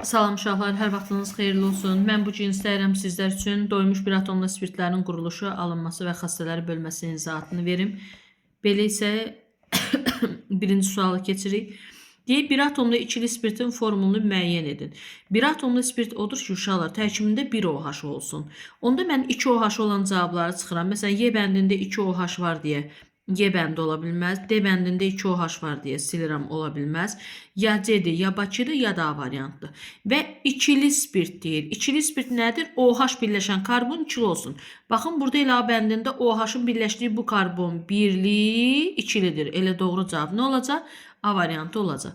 Salam uşaqlar, hər vaxtınız xeyirli olsun. Mən bu gün istəyirəm sizlər üçün doymuş bir atomlu spirtlərin quruluşu, alınması və xassələri bölməsinin izahatını verim. Belə isə birinci sualı keçirik. Deyək, bir atomlu ikili spirtin formulunu müəyyən edin. Bir atomlu spirt odur ki, uşaqlar, tərkibində 1 OH olsun. Onda mən 2 OH olan cavabları çıxıram. Məsələn, Y bəndində 2 OH var deyə Y bəndi ola bilməz. D bəndində 2 OH var deyə silirəm, ola bilməz. Ya C'dir, ya Bakıdır, ya da A variantdır. Və ikili spirt deyir. İkili spirt nədir? OH birləşən karbon ikili olsun. Baxın, burada elə A bəndində OH-ın birləşdiyi bu karbon birli, ikilidir. Elə doğru cavab nə olacaq? A variantı olacaq.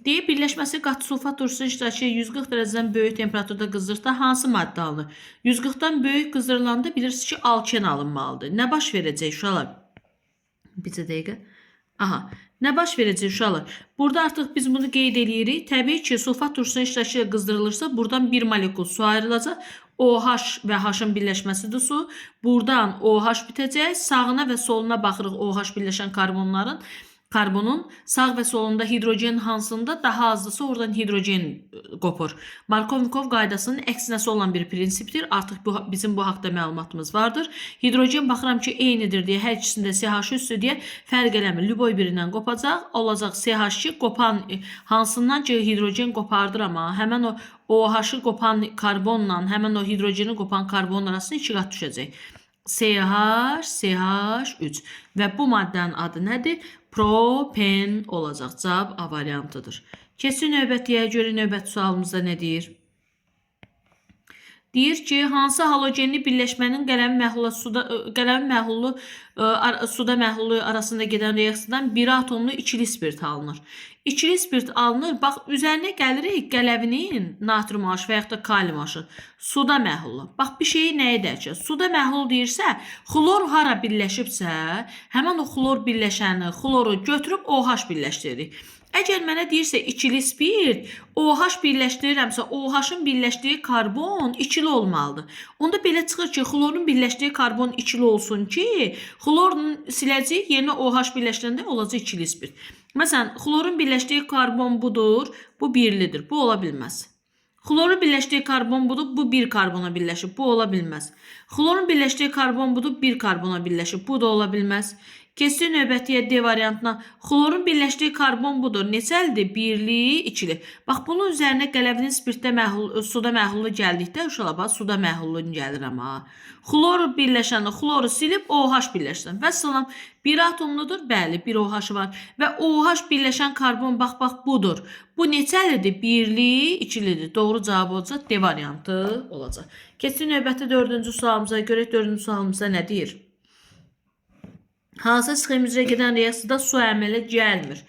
Deyib, birləşməsi qatı sulfat turşusu iştirakı 140 dərəcədən böyük temperaturda qızdırdıqda hansı maddə alınır? 140-dan böyük qızdırılanda bilirsiniz ki, alken alınmalıdır. Nə baş verəcək uşaqlar? Bir dəqiqə. Aha, nə baş verəcək uşaqlar? Burada artıq biz bunu qeyd edirik. Təbii ki, sulfat turşusunun iştirakı ilə qızdırılırsa, buradan bir molekul su ayrılacaq. OH və H-ın birləşməsidir su. Buradan OH bitəcək. Sağına və soluna baxırıq OH birləşən karbonun sağ və solunda hidrogen hansında daha azlısı oradan hidrogen qopur. Markovnikov qaydasının əksinəsi olan bir prinsipdir. Artıq bizim bu haqda məlumatımız vardır. Hidrogen baxıram ki, eynidir deyə hər ikisində CH üstü deyə fərq eləmir. Lüboy birindən qopacaq, olacaq CH2 qopan hansından ki hidrogen qopardır, amma həmən o OH-ı qopan karbonla həmən o hidrogeni qopan karbonun arasında 2 qat düşəcək. CH3 və bu maddənin adı nədir? Propen olacaq. Cavab A variantıdır. Keçin növbətiyə, görün növbəti sualımızda nə deyir? Deyir ki, hansı halogenli birləşmənin suda məhlulu arasında gedən reaksiyadan bir atomlu ikili spirt alınır. İkili spirt alınır. Bax, üzərinə gəlirik qələvinin natrium H və yaxud da kalium H suda məhlulu. Bax, bir şeyi nəyə dəyəcək? Suda məhlul deyirsə, xlor hara birləşibsə, həmən o xlor birləşəni, xloru götürüb OH birləşdiririk. Əgər mənə deyirsə ikili spirt, OH birləşdirirəmsə, OH-ın birləşdiyi karbon ikili olmalıdır. Onda belə çıxır ki, xlorun birləşdiyi karbon ikili olsun ki, xlorun siləcək, yerinə OH birləşdirəndə olacaq ikili spirt. Məsələn, xlorun birləşdiyi karbon budur, bu birlidir, bu ola bilməz. Xlorun birləşdiyi karbon budur, bu bir karbona birləşib, bu ola bilməz. Xlorun birləşdiyi karbon budur, bir karbona birləşib, bu da ola bilməz. Keçsin növbətiyə D variantına. Xlorun birləşdiyi karbon budur. Neçəlidir? Birli, ikili. Bax, bunun üzərinə qələvinin suda məhlulu gəldikdə, uşaqlar, suda məhlulu gəlir amma. Xlor birləşəni, xloru silib OH birləşsin. Və salam, bir atomludur? Bəli, bir OH var. Və OH birləşən karbon, bax, budur. Bu neçəlidir? Birli, ikilidir. Doğru cavab olacaq, D variantı olacaq. Keçsin növbəti 4-cü sualımıza görək, 4-cü sualımızda nə deyir? Hansı sxem üzrə gedən reaksiyada su əmələ gəlmir?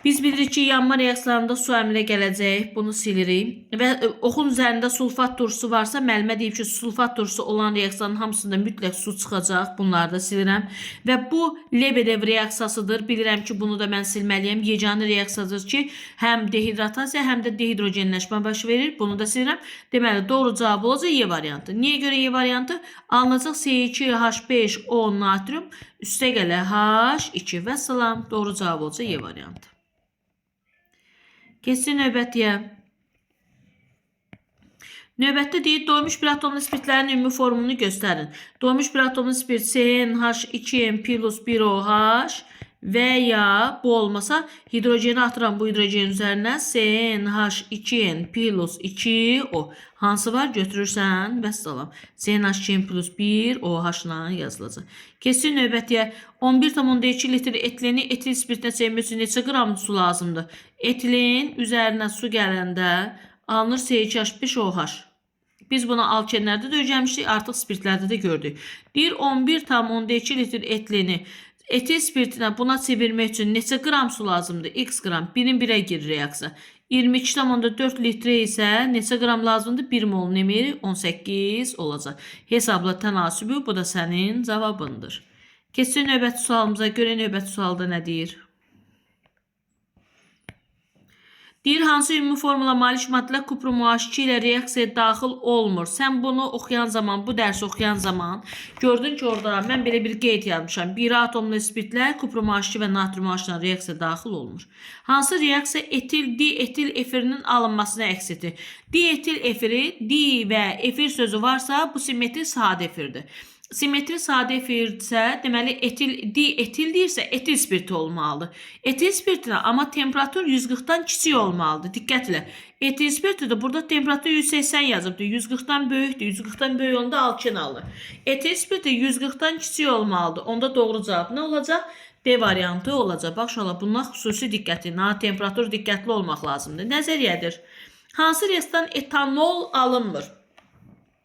Biz bilirik ki, yanma reaksiyalarında su əmələ gələcək. Bunu silirik. Və oxun üzərində sulfat turşusu varsa, müəllimə deyib ki, sulfat turşusu olan reaksiyanın hamısında mütləq su çıxacaq. Bunları da silirəm. Və bu Lebedev reaksiyasıdır. Bilirəm ki, bunu da mən silməliyəm. Yeganə reaksiyadır ki, həm dehidratasiya, həm də dehidrogenləşmə baş verir. Bunu da silirəm. Deməli, doğru cavab olacaq Y variantı. Niyə görə Y variantı? Alınacaq C2H5O natrium, üstə gələ H2 və salam. Doğru cavab olacaq Y variantı. Keçsin növbətiyə. Növbətdə deyir, doymuş bir atomlu spirtlərin ümumi formulunu göstərin. Doymuş bir atomlu spirt CnH2n plus 1OH və ya bu olmasa hidrogeni atıram bu hidrogen üzərinə CnH2n plus 2O. Hansı var? Götürürsən və salam. CnH2n plus 1OH-la yazılacaq. Keçsin növbətiyə 11,2 litr etileni etil spirtinə çevirmək üçün neçə qram su lazımdır? Etilin üzərinə su gələndə alınır CH5OH. Biz bunu alkenlərdə də öyrənmişdik, artıq spirtlərdə də gördük. Deyir 11,2 litr etileni etil spirtinə buna çevirmək üçün neçə qram su lazımdır? X qram. 1-in 1-ə girir reaksiya. 22,4 litrə isə neçə qram lazımdır? 1 mol nemir 18 olacaq. Hesabla tənasübü, bu da sənin cavabındır. Keçsin növbəti sualımıza görə növbəti sualda nə deyir? Deyir, hansı ümumi formula malik maddələr kuprum OH2 ilə reaksiyaya daxil olmur. Sən bunu oxuyan zaman, bu dərsi oxuyan zaman gördün ki, orada mən belə bir qeyd yazmışam. Bir atomlu spirtlər kuprum OH2 və natrium OH ilə reaksiyaya daxil olmur. Hansı reaksiya etil, dietil efirinin alınmasına əks edir? Dietil efiri, di və efir sözü varsa, bu simmetri sadə efirdir. Simmetri sadə efirdirsə, deməli dietil deyirsə, etil spirti olmalıdır. Etil spirtinə amma temperatur 140-dan kiçik olmalıdır. Diqqət elə. Etil spirtidə burada temperatur 180 yazıbdır. 140-dan böyükdür. 140-dan böyük onda alkinalı. Etil spirti 140-dan kiçik olmalıdır. Onda doğru cavab nə olacaq? B variantı olacaq. Bax, şala, bunlar xüsusi diqqətli. Temperatur diqqətli olmaq lazımdır. Nəzəriyyədir. Hansı reaksiyadan etanol alınmır?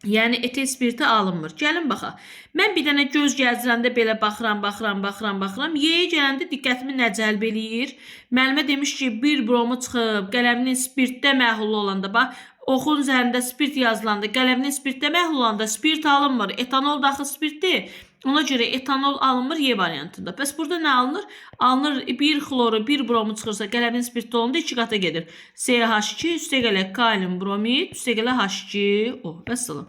Yəni etil spirti alınmır. Gəlin baxaq. Mən bir dənə göz gəzdirəndə belə baxıram. Y'yə gələndə diqqətimi nə cəlb eləyir? Müəllimə demiş ki, bir bromu çıxıb, qələminin spirtdə məhlul olanda, bax, oxun üzərində spirt yazılanda, qələminin spirtdə məhlul olanda spirt alınmır. Etanol daxil spirtdir. Ona görə etanol alınmır Y variantında. Bəs burada nə alınır? Alınır bir xloru, bir bromu çıxırsa, qələmin spirtdə olanda 2 qata gedir. CH2 üstə gələ kalium bromid, üstə gələ H2O. Vəssalam.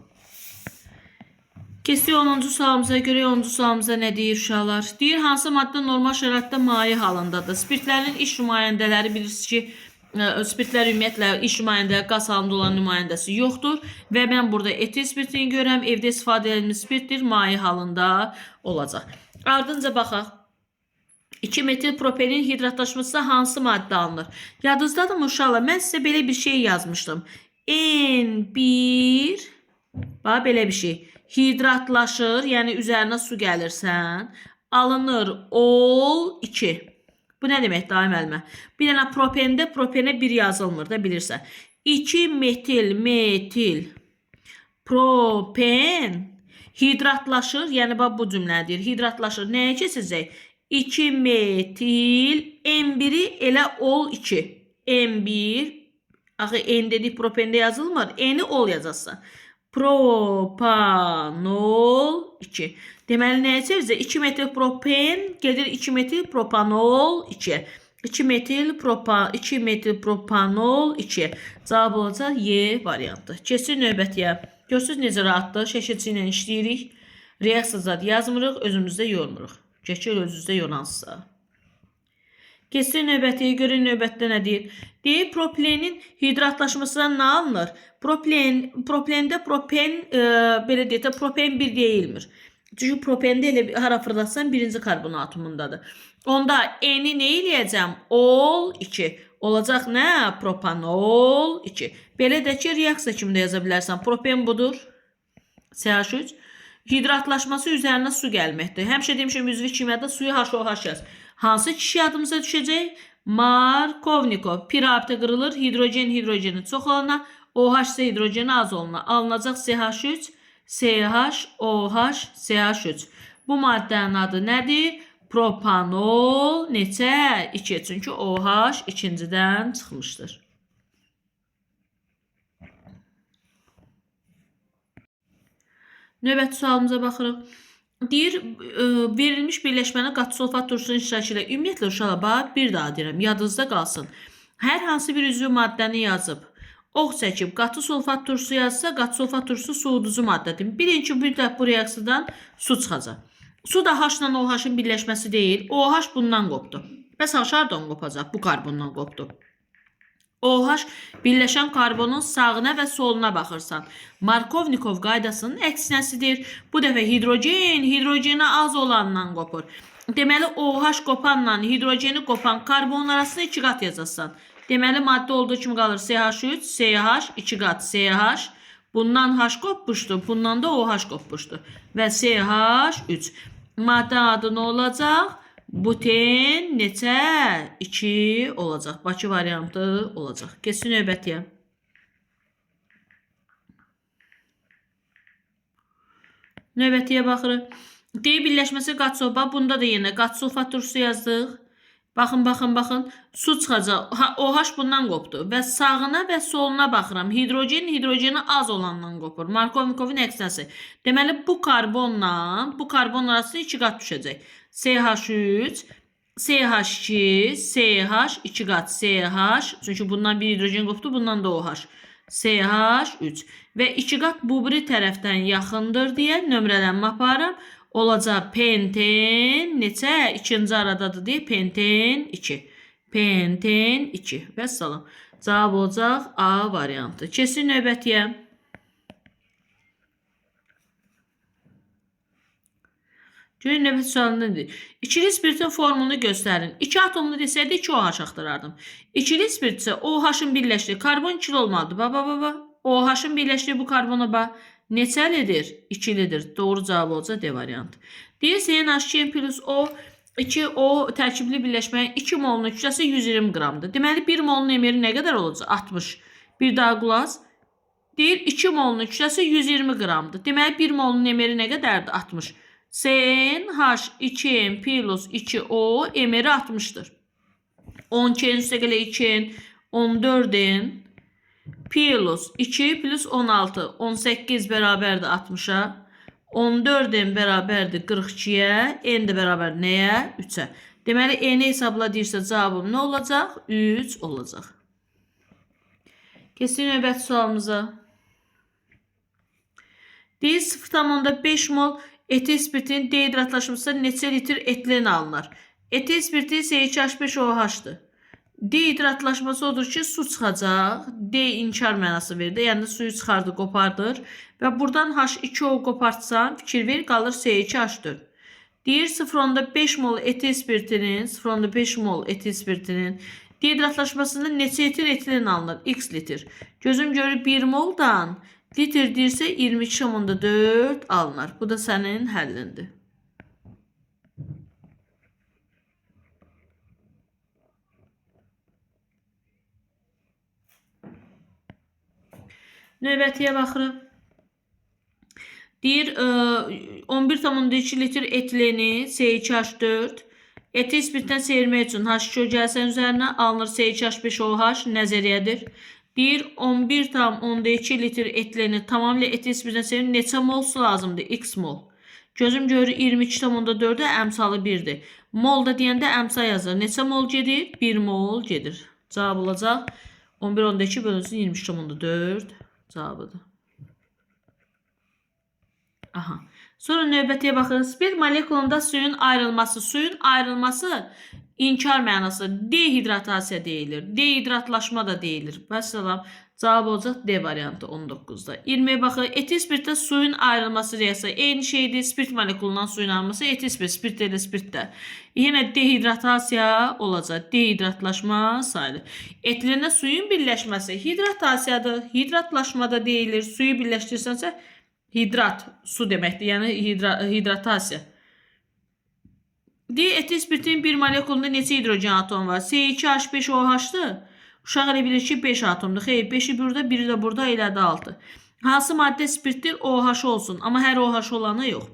Keçdik 10-cu sualımıza görə 10-cu sualımıza nə deyir uşaqlar? Deyir, hansı maddə normal şəraitdə maye halındadır? Spirtlərin iç nümayəndələri bilirsiniz ki, spirtlər ümumiyyətlə iç nümayəndə, qaz halında olan nümayəndəsi yoxdur və mən burada etil spirtini görürəm, evdə istifadə edilmiş spirtdir, maye halında olacaq. Ardınca baxaq. 2 metil propenin hidratlaşmasında hansı maddə alınır? Yadınızdadır mı uşaqlar? Mən sizə belə bir şey yazmışdım. N1 bax, belə bir şey. Hidratlaşır, yəni üzərinə su gəlirsən, alınır ol2. Bu nə demək daim əlmə? Bir dənə propende, propenə 1 yazılmır da bilirsən. 2 metil propen hidratlaşır, yəni bax bu cümlədir. Hidratlaşır. Nəyə keçəcək? 2 metil N1-i elə ol2. N1, axı N dedik propende yazılmır. N-i ol yazacaqsan. Propanol 2. Deməli nəyə çevirəcək? 2 metil propen gedir 2 metil propanol 2. 2 metil propanol 2. Cavab olacaq Y variantı. Keçir növbətiyə. Görsünüz necə rahatdır. Şəkilçi ilə işləyirik. Reaksiya zad yazmırıq, özümüzdə yormuruq. Keçir özünüzdə yoransısa. Keçir növbətiyə, görün növbətdə nə deyir? Deyir, propilenin hidratlaşmasından nə alınır? Proplendə propen, belə deyək də, propen 1 deyilmir. Çünki propende elə hara fırlatsan birinci karbon atomundadır. Onda N-i nə eləyəcəm? Ol2. Olacaq nə? Propanol 2. Belə də ki, reaksiya kimdə yaza bilərsən? Propen budur. CH3. Hidratlaşması üzərinə su gəlməkdir. Həmişə demişəm, üzvü kimyada suyu HOH yaz. Hansı kişi adımıza düşəcək? Markovnikov. Pirabitə qırılır, hidrogeni çox olana, OH isə hidrogeni az olana. Alınacaq CH3, CH, CH3. Bu maddənin adı nədir? Propanol neçə? 2. Çünki OH ikincidən çıxmışdır. Növbəti sualımıza baxırıq. Deyir, verilmiş birləşməni qatı sulfat turşusunun iştirakı ilə ümumiyyətlə uşaqlar, bax, bir daha deyirəm, yadınızda qalsın. Hər hansı bir üzvü maddəni yazıb, ox çəkib, qatı sulfat turşusu yazsa, qatı sulfat turşusu su uducu maddədir. Birinci müddət bu reaksiyadan su çıxacaq. Su da H ilə OH-ın birləşməsi deyil. OH bundan qopdu. Bəs H hardan qopacaq? Bu karbondan qopdu. OH birləşən karbonun sağına və soluna baxırsan. Markovnikov qaydasının əksinəsidir. Bu dəfə hidrogeni az olandan qopur. Deməli, OH qopanla hidrogeni qopan karbonun arasında 2 qat yazasan. Deməli, maddə olduğu kimi qalır CH3, CH, 2 qat CH. Bundan H qopmuşdu, bundan da OH qopmuşdu. Və CH3. Maddə adı nə olacaq? Buten neçə? 2 olacaq. Bakı variantı olacaq. Keçsin növbətiyə. Növbətiyə baxırıq. D birləşməsi qat sulfat. Bunda da yenə qat sulfat turşusu yazdıq. Baxın. Su çıxacaq. OH bundan qopdu. Və sağına və soluna baxıram. Hidrogeni az olandan qopur. Markovnikovun əksinəsi. Deməli, bu karbon arasında 2 qat düşəcək. CH3, CH2, CH, 2 qat CH, çünki bundan bir hidrogen qopdu, bundan da OH. CH3 və 2 qat bu biri tərəfdən yaxındır deyə nömrələnmə aparım. Olacaq penten neçə? İkinci aradadır deyə penten 2. Penten 2. Vəssalam. Cavab olacaq A variantı. Keçir növbətiyə. Görün növbət sualında nedir? İkili spiritin formulunu göstərin. 2 atomlu desəydi 2 OH axtarardım. İkili spirit isə OH-ın birləşdiyi karbon ikili olmalıdır. Baba. OH-ın birləşdiyi bu karbona bax. Neçəlidir? İkilidir. Doğru cavab olacaq D variantı. Deyir CnH2 plus O 2O tərkibli birləşməyin 2 molunun kütləsi 120 qramdır. Deməli 1 molun emeri nə qədər olacaq? 60. Bir daha qulaq. Deyir 2 molunun kütləsi 120 qramdır. Deməli 1 molun emeri nə qədərdir? 60. CnH2n plus 2O emeri 60'dır. 10 üstə gələ 2n 14n plus 2 plus 16 18 bərabərdir 60'a. 14n bərabərdir 42'yə. N də bərabər nəyə? 3'ə. Deməli n-i hesabla deyirsə cavabım nə olacaq? 3 olacaq. Keçin növbəti sualımıza. Deyir 0,5 mol etil spiritin dehidratlaşması neçə litr etilen alınır? Etil spiriti CH5OH-dır. Dehidratlaşması odur ki, su çıxacaq. D inkar mənası verdi. Yəni suyu çıxardı, qopardır. Və buradan H2O qopartsan, fikir ver, qalır CH4. Deyir 0,5 mol etil spiritinin 0,5 mol etil spiritinin dehidratlaşmasında neçə litr etilen alınır? X litr. Gözüm görür 1 moldan litr deyirsə 22,4 alınır. Bu da sənin həllindir. Növbətiyə baxırıq. Deyir 11,2 litr etileni CH4 etil spiritdən seyirmək üçün H2O gəlsən üzərinə alınır CH5OH nəzəriyyədir. Deyir 11,2 litr etileni tamamilə etil spiritdən seyirmək neçə mol su lazımdır? X mol. Gözüm görür 22,4-ə əmsalı 1'dir. Mol da deyəndə əmsa yazır. Neçə mol gedir? 1 mol gedir. Cavab olacaq 11,2 bölünsün 23,4 cavabıdır. Aha. Sonra növbətiyə baxırız. Spirit molekulunda suyun ayrılması. Suyun ayrılması inkar mənası. Dehidratasiya deyilir. Dehidratlaşma da deyilir. Vəssalam. Cavab olacaq D variantı 19'da. 20'ye baxırıq. Etil spiritdə suyun ayrılması reyası. Eyni şeydir. Spirit molekulundan suyun ayrılması. Etil spirit. Spirit ilə spiritdə. Yenə dehidratasiya olacaq. Dehidratlaşma sayılır. Etilində suyun birləşməsi hidratasiyadır. Hidratlaşma da deyilir. Suyu birləşdirsənsə hidrat, su deməkdir. Yəni hidratasiya. Deyir etil spiritin bir molekulunda neçə hidrogen atom var? C2H5OH-dır. Uşaq elə bilir ki 5 atomdur. Xeyr, 5'i burada, 1'i də burada, elədi 6. Hansı maddə spiritdir? OH olsun. Amma hər OH olanı yox.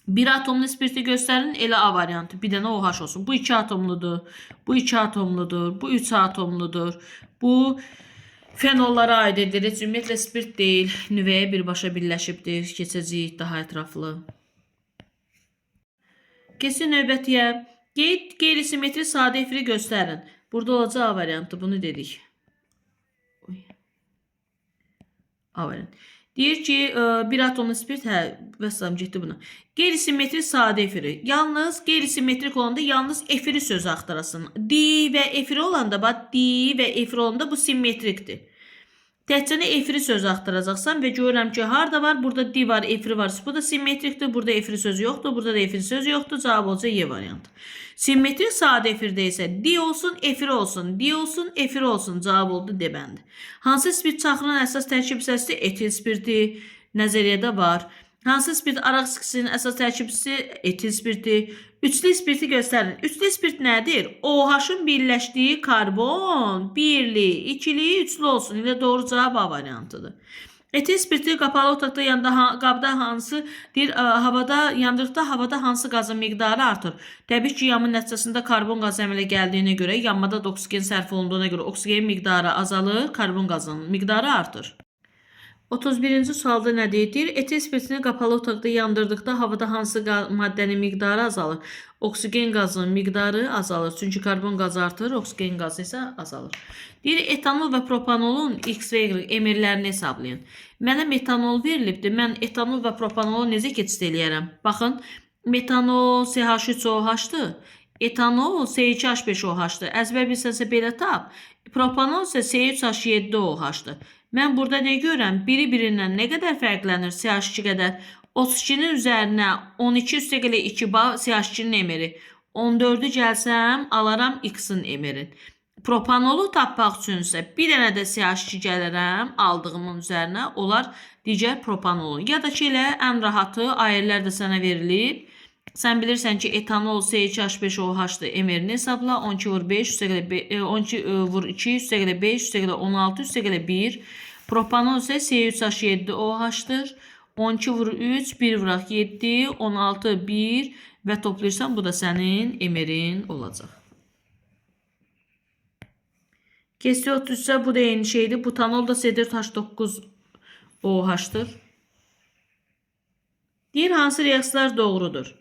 Bir atomlu spiriti göstərin, elə A variantı. Bir dənə OH olsun. Bu 2 atomludur. Bu 2 atomludur. Bu 3 atomludur. Bu fenollara aid edilir. Ümumiyyətlə spirit deyil. Nüvəyə birbaşa birləşibdir. Keçəcəyik daha ətraflı. Keçin növbətiyə. Qeyri-simmetri sadə efiri göstərin. Burada olacaq A variantı. Bunu dedik. A variantı. Deyir ki, bir atomlu spirit, vəssalam getdi buna. Qeyri-simmetri sadə efiri. Yalnız qeyri-simmetrik olanda yalnız efiri sözü axtarasın. Di və efiri olanda, bax, di və efiri olanda bu simmetrikdir. Təhcəni efiri sözü axtaracaqsan və görürəm ki, harada var? Burada di var, efiri var. Bu da simmetrikdir. Burada efiri sözü yoxdur. Burada da efiri sözü yoxdur. Cavab olacaq Y variantı. Simmetrik sadə efirdə isə di olsun, efiri olsun. Di olsun, efiri olsun. Cavab oldu D bəndi. Hansı spirit çaxırın əsas tərkib hissəsi? Etil spiriti nəzəriyyədə var. Hansı spirit araq skisinin əsas tərkibçisi? Etil spiriti. Üçlü spiriti göstərin. Üçlü spirit nədir? OH-ın birləşdiyi karbon birli, ikili, üçlü olsun. İlə doğru cavab A variantıdır. Etil spiriti qapalı otaqda qabda hansı deyir, havada yandırıqda havada hansı qazın miqdarı artır? Təbii ki, yanma nəticəsində karbon qazı əmələ gəldiyinə görə, yanmada da oksigen sərf olunduğuna görə oksigenin miqdarı azalır, karbon qazının miqdarı artır. 31-ci sualda nə deyir? Etil spiritini qapalı otaqda yandırdıqda havada hansı maddənin miqdarı azalır? Oksigen qazının miqdarı azalır. Çünki karbon qazı artır, oksigen qazı isə azalır. Deyir, etanol və propanolon X və Y emirlərini hesablayın. Mənə metanol verilibdir. Mən etanol və propanolu necə keçid eləyərəm? Baxın, metanol CH3OH-dır. Etanol C2H5OH-dır. Əzbər bilsənsə belə tap. Propanol isə C3H7OH-dır. Mən burada nə görürəm? Biri birindən nə qədər fərqlənir? CH2 qədər. 32-nin üzərinə 12 üstəgələ 2 CH2-nin emiri. 14-ü gəlsəm, alaram X-in emirin. Propanolu tapmaq üçün isə bir dənə də CH2 gəlirəm, aldığımın üzərinə. Onlar digər propanolu. Ya da ki, elə ən rahatı ayirlər də sənə verilib. Sən bilirsən ki, etanol C2H5OH-dır. Emirini hesabla. 12 vur 5, 12 vur 2, üstəgələ 5, üstəgələ 16, üstəgələ 1. Propanol isə C3H7OH-dır. 12 vur 3, 1 vuraq 7, 16, 1 və toplayırsan, bu da sənin emirin olacaq. Kesici 33 isə bu da eyni şeydir. Butanol da C4H9OH-dır. Deyir, hansı reaksiyalar doğrudur?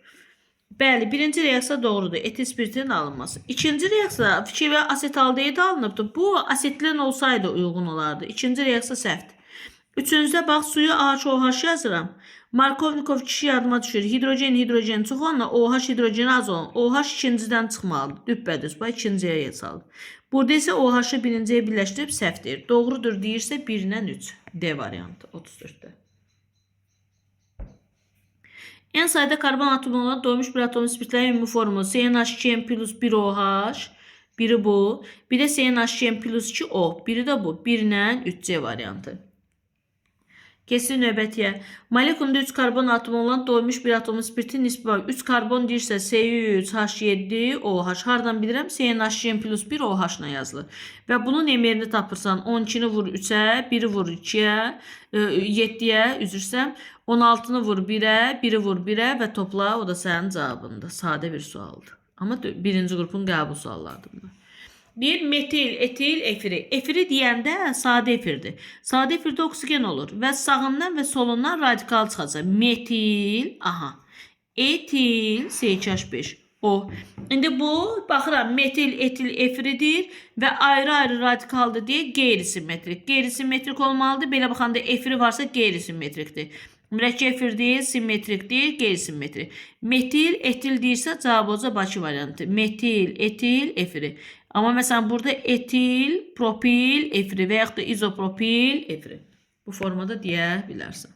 Bəli, birinci reaksiya doğrudur. Etil spiritinin alınması. İkinci reaksiya fikir və asetaldehid alınıbdır. Bu asetilin olsaydı uyğun olardı. İkinci reaksiya səhvdir. Üçüncüdə bax, suyu AHOH yazıram. Markovnikov kişi yadıma düşür. Hidrogen çox olanla OH hidrogeni az olan. OH ikincidən çıxmalıdır. Düppədüz. Bax, ikinciyə saldı. Burada isə OH-ı birinciyə birləşdirib səhv deyir. Doğrudur deyirsə 1-dən 3. D variantı 34-də. En sayıda karbon atomu olan doymuş bir atomun spiritlərin ümumi formu CnH2n plus 1OH. Biri bu. Bir də CnH2n plus 2O. Biri də bu. 1-lə 3C variantı. Kesin növbətiyə. Molekulunda 3 karbon atomu olan doymuş bir atomun spiritin nisbi var. 3 karbon deyirsə C3H7OH. Hardan bilirəm? CnH2n plus 1OH-la yazılır. Və bunun emirini tapırsan 12-ni vur 3-ə, 1-i vur 2-ə, 7-yə üzürsəm. 16-nı vur 1-ə, 1-i vur 1-ə və topla, o da sənin cavabında. Sadə bir sualdır. Amma birinci qrupun qəbul suallardır bunlar. Bir metil, etil, efiri. Efiri deyəndə sadə efirdir. Sadə efirdə oksigen olur və sağından və solundan radikal çıxacaq. Metil, aha. Etil, CH5. O. İndi bu, baxıram, metil, etil, efiridir və ayrı-ayrı radikaldır deyə qeyri-simmetrik. Qeyri-simmetrik olmalıdır. Belə baxanda efiri varsa qeyri-simmetrikdir. Mürəkkəb efir deyil, simmetrik deyil, qeyri-simmetrik. Metil, etil deyirsə cavab olacaq Bakı variantı. Metil, etil, efiri. Amma məsələn burada etil, propil, efiri və yaxud da izopropil, efiri. Bu formada deyə bilərsən.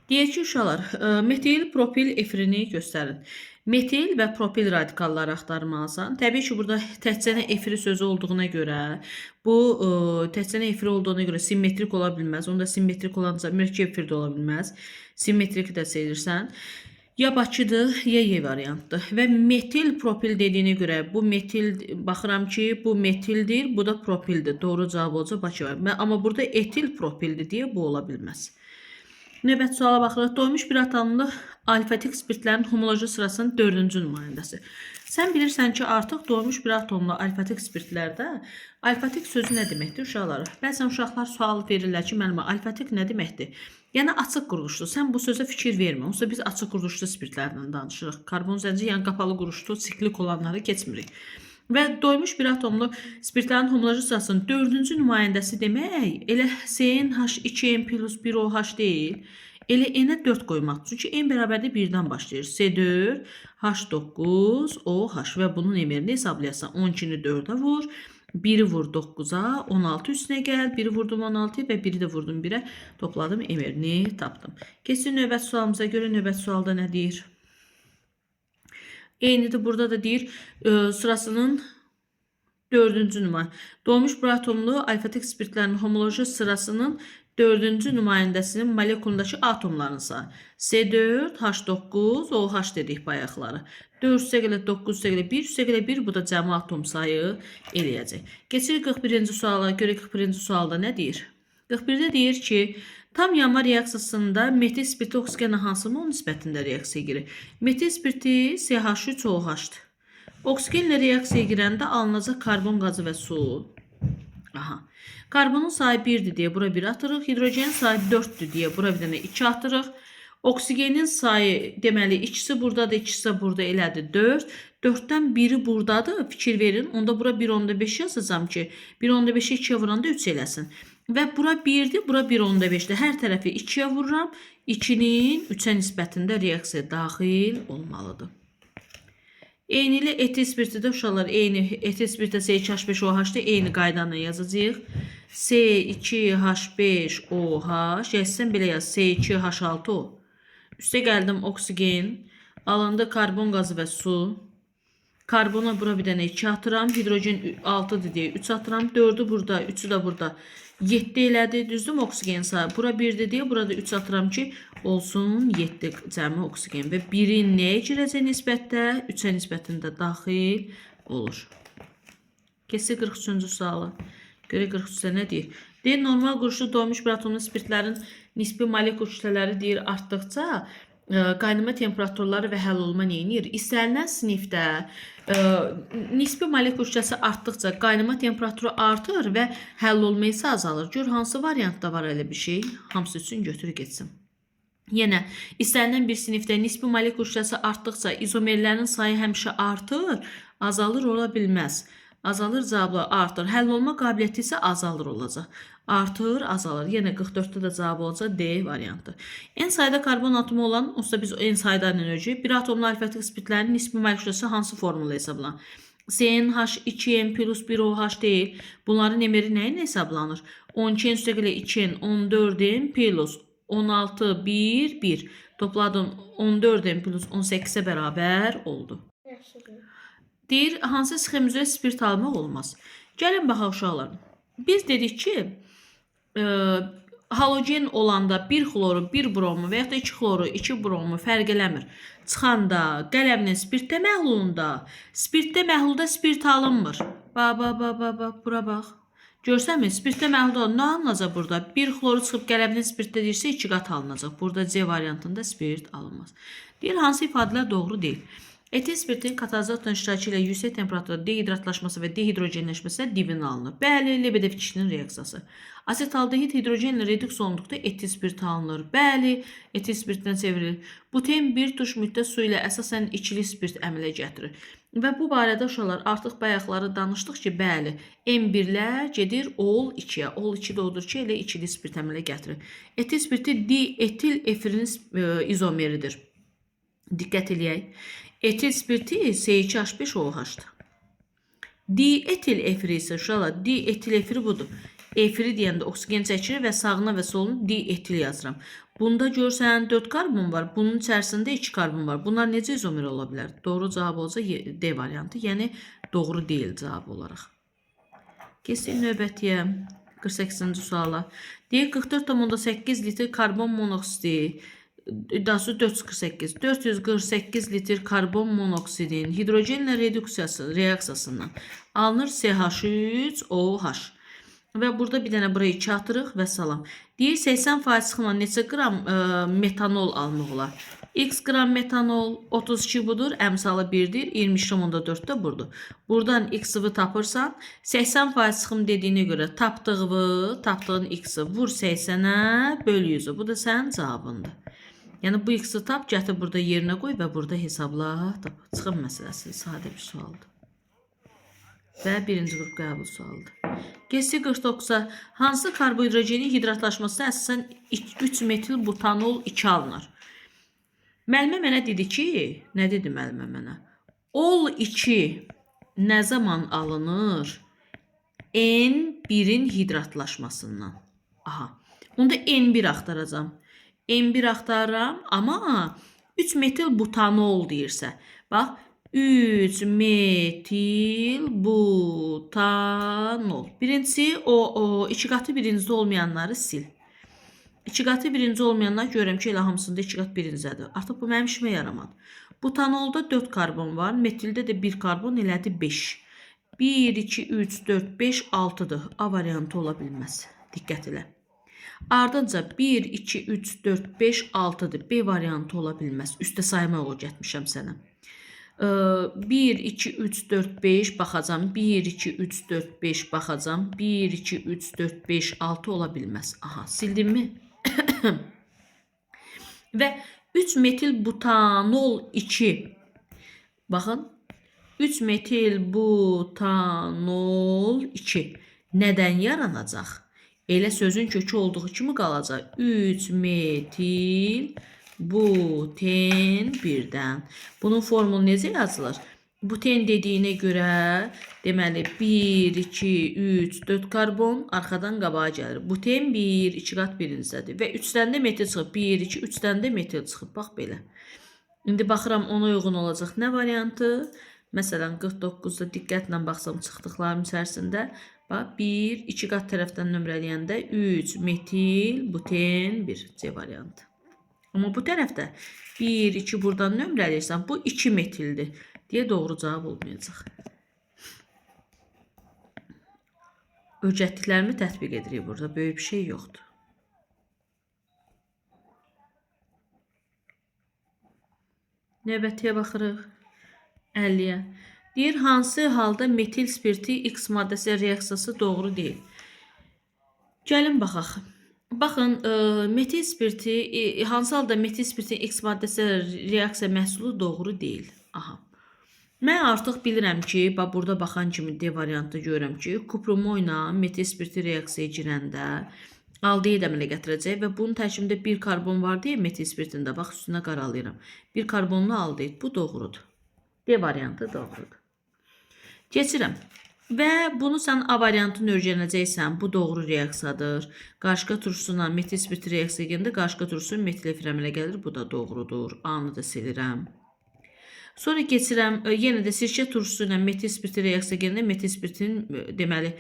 Deyək ki, uşaqlar, metil, propil, efirini göstərin. Metil və propil radikalları axtarmalısan. Təbii ki, burada təkcə efiri sözü olduğuna görə, bu təkcə efiri olduğuna görə simmetrik ola bilməz. Onda simmetrik olanca mürəkkəb efir də ola bilməz. Simmetrik də seçirsən. Ya Bakıdır, ya Y variantdır. Və metil, propil dediyinə görə bu metil, baxıram ki, bu metildir, bu da propildir. Doğru cavab olacaq Bakı var. Amma burada etil, propildir deyə bu ola bilməz. Növbəti suala baxırıq. Doymuş bir atomlu alfatik spiritlərin homoloji sırasının 4-cü nümayəndəsi. Sən bilirsən ki, artıq doymuş bir atomlu alfatik spiritlərdə alfatik sözü nə deməkdir uşaqlar? Bəzən uşaqlar sual verirlər ki, müəllimə, alfatik nə deməkdir? Yəni açıq quruluşlu. Sən bu sözə fikir vermə. Onsuz biz açıq quruluşlu spiritlərdən danışırıq. Karbon zənci, yəni qapalı quruluşlu, siklik olanları keçmirik. Və doymuş bir atomlu spiritlərin homoloji sırasının 4-cü nümayəndəsi demək, elə CnH2n plus 1OH deyil, elə N-ə 4 qoymaq. Çünki N bərabərdə 1-dən başlayır. C4, H9OH və bunun emirini hesablayasan. 12-ni 4-ə vur, 1-i vur 9-a, 16 üstünə gəl, 1-i vurdum 16 və 1-i də vurdum 1-ə, topladım, emirini tapdım. Keçin növbəti sualımıza görə, növbəti sualda nə deyir? Eynidir, burada da deyir, sırasının 4-cü nümayəndə. Doymuş bir atomlu alfatik spiritlərin homoloji sırasının 4-cü nümayəndəsinin molekulundakı atomların sayı. C4, H9, OH dedik bayaqları. 4 üstəgələ 9 üstəgələ 1 üstəgələ 1, bu da cəmi atom sayı eləyəcək. Keçirik 41-ci suala, görə 41-ci sualda nə deyir? 41-də deyir ki, tam yanma reaksiyasında metil spirti oksigenə hansı mol nisbətində reaksiyaya girir? Metil spirti CH3OH-dır. Oksigenlə reaksiyaya girəndə alınacaq karbon qazı və su. Aha. Karbonun sayı 1'dir deyə bura 1 atırıq. Hidrogenin sayı 4'dür deyə bura bir dənə 2 atırıq. Oksigenin sayı deməli ikisi buradadır, ikisi də burada elədir 4. 4'dən biri buradadır. Fikir verin. Onda bura 1/5 yazacağım ki, 1/5'i 2'yə vuranda 3 eləsin. Və bura 1'dir, bura 1/5'dir. Hər tərəfi 2'yə vururam. 2'nin 3'ə nisbətində reaksiya daxil olmalıdır. Eyni ilə etil spirtidə uşaqlar eyni etil spirtdə C2H5OH-da eyni qaydanla yazacağıq. C2H5OH, yazsam belə yaz, C2H6O. Üstə gəldim oksigen, alındı karbon qazı və su. Karbona bura bir dənə 2 atıram, hidrogen 6'dır deyə 3 atıram, 4'ü burada, 3'ü də burada. 7 elədi, düzdür oksigen sayı. Bura 1'dir deyə burada 3 atıram ki, olsun 7 cəmi oksigen və 1'in nəyə girəcək nisbətdə? 3'ə nisbətində daxil olur. Keçək 43-cü sualı. Görə 43-də nə deyir? Deyir, normal quruşlu doymuş bir atomlu spirtlərin nisbi molekul kütlələri deyir artdıqca qaynama temperaturları və həll olma neyinir? İstənilən sinifdə nisbi molekul kütləsi artdıqca qaynama temperaturu artır və həll olma isə azalır. Gör, hansı variantda var elə bir şey? Hamısı üçün götürü geçsin. Yenə, istənilən bir sinifdə nisbi molekul kütləsi artdıqca izomerlərin sayı həmişə artır, azalır ola bilməz. Azalır, cavabı artır. Həll olma qabiliyyəti isə azalır olacaq. Artır, azalır. Yenə 44'də də cavab olacaq D variantı. En sayıda karbon atomu olan, onsuz da biz en sayıda ilə ölçüyük. Bir atomlu alfatik spirtlərin nisbi molekul kütləsi hansı formula hesablanır? CnH2n plus 1OH deyil. Bunların emeri nə ilə hesablanır? 12n üstəgələ 2n, 14n plus 16, 1, 1. Topladım 14n plus 18'e bərabər oldu. Deyir, hansı sxem üzrə spirt almaq olmaz. Gəlin baxaq uşaqlar. Biz dedik ki, halogen olanda 1 xloru, 1 bromu və ya da 2 xloru, 2 bromu fərq eləmir. Çıxanda qələmlə spirtdə məhlulda spirt alınmır. Bura bax. Görsənmi? Spirtdə məhlulda nə alınacaq burada? 1 xloru çıxıb qələmlə spirtdə deyirsə 2 qat alınacaq. Burada C variantında spirt alınmaz. Deyir, hansı ifadələr doğru deyil? Etil spirtin katalizatorun iştirakı ilə yüksək temperaturda dehidratlaşması və dehidrogenləşməsi divin alınır. Bəli, Lebedev-2'nin reaksiyası. Asetaldehid hidrogenlə reduks olunduqda etil spirt alınır. Bəli, etil spirtinə çevrilir. Buten bir tuş müddət su ilə əsasən ikili spirt əmələ gətirir. Və bu barədə uşaqlar artıq bayaqları danışdıq ki, bəli, M1-lər gedir ol 2-yə. Ol 2 də odur ki, elə ikili spirt əmələ gətirir. Etil spirti dietil efirin izomeridir. Diqqət eləyək. Etil spirti C2H5OH-dır. Dietil efiri isə uşaqlar, dietil efiri budur. Efiri deyəndə oksigen çəkilir və sağına və soluna dietil yazıram. Bunda görsən 4 karbon var, bunun içərisində 2 karbon var. Bunlar necə izomer ola bilər? Doğru cavab olsa D variantı, yəni doğru deyil cavab olaraq. Keçək növbətiyə 48-ci suala. Deyək 44,8 litr karbon monoksidi. Daha sonra 448 litr karbon monoksidin hidrogenlə reaksiyasından alınır CH3OH. Və burada bir dənə buraya 2 atırıq və salam. Deyir 80% sıxımla neçə qram metanol almaq olar? X qram metanol 32 budur, əmsalı 1'dir, 22,4 də budur. Buradan X-ı tapırsan, 80% sıxım dediyinə görə tapdığın X-ı vur 80'ə, böl 100'ü. Bu da sənin cavabındır. Yəni bu X-ı tap, gətir burada yerinə qoy və burada hesabla tap. Çıxım məsələsi, sadə bir sualdır. Və birinci qrup qəbul sualıdır. Keçək 49-a. Hansı karbohidrogenin hidratlaşmasına əsasən 3 metil butanol 2 alınır? Müəllimə mənə dedi ki, nə dedi müəllimə mənə? Ol 2 nə zaman alınır? N1'in hidratlaşmasından. Aha. Onda N1 axtaracağım. N1 axtarıram, amma 3 metil butanol deyirsə. Bax, 3 metil butanol. Birincisi, o iki qatı birincide olmayanları sil. İki qatı birinci olmayanlar görürəm ki, elə hamısında iki qat birincədir. Artıq bu mənim işimə yaramadı. Butanolda 4 karbon var, metildə də 1 karbon elədi 5. 1, 2, 3, 4, 5, 6'dır. A variantı ola bilməz. Diqqət elə. Ardınca 1, 2, 3, 4, 5, 6'dır. B variantı ola bilməz. Üstə sayma yolu getmişəm sənə. 1, 2, 3, 4, 5 baxacam. 1, 2, 3, 4, 5 baxacam. 1, 2, 3, 4, 5, 6 ola bilməz. Aha, sildimmi? Və 3 metil butanol 2. Baxın. 3 metil butanol 2. Nədən yaranacaq? Elə sözün kökü olduğu kimi qalacaq. 3 metil buten 1-dən. Bunun formulu necə yazılır? Buten dediyinə görə deməli 1, 2, 3, 4 karbon arxadan qabağa gəlir. Buten 1, 2 qat birincdədir. Və 3-dən də metil çıxıb. 1, 2, 3-dən də metil çıxıb. Bax belə. İndi baxıram ona uyğun olacaq nə variantı? Məsələn 49-da diqqətlə baxsam çıxdıqlarım içərisində. Bax 1, 2 qat tərəfdən nömrələyəndə 3 metil buten 1 C variantı. Amma bu tərəfdə 1, 2 buradan nömrələyirsən, bu 2 metildir deyə doğru cavab olmayacaq. Öyrətdiklərimi tətbiq edirik burada. Böyük bir şey yoxdur. Növbətiyə baxırıq. 50-yə. Deyir, hansı halda metil spirti X maddəsi reaksiyası doğru deyil? Gəlin baxaq. Baxın, metil spirti, hansı halda metil spirtin X maddəsi reaksiya məhsulu doğru deyil? Aha. Mən artıq bilirəm ki, burada baxan kimi D variantı görürəm ki, kuprumo ilə metil spirti reaksiyaya girəndə aldehid əmələ gətirəcək və bunun tərkibində bir karbon var deyə metil spirtində, bax üstünə qaralayıram. Bir karbonlu aldehid, bu doğrudur. D variantı doğrudur. Keçirəm. Və bunu sən A variantını öyrənəcəksən, bu doğru reaksiyadır. Qarışqa turşusuna metil spirti reaksiya gəndə qarışqa turşusu metil efir əmələ gəlir, bu da doğrudur. A-nı da silirəm. Sonra keçirəm, yenə də sirkə turşusu ilə metil spirti reaksiya gəndə metil spirtinin, deməli,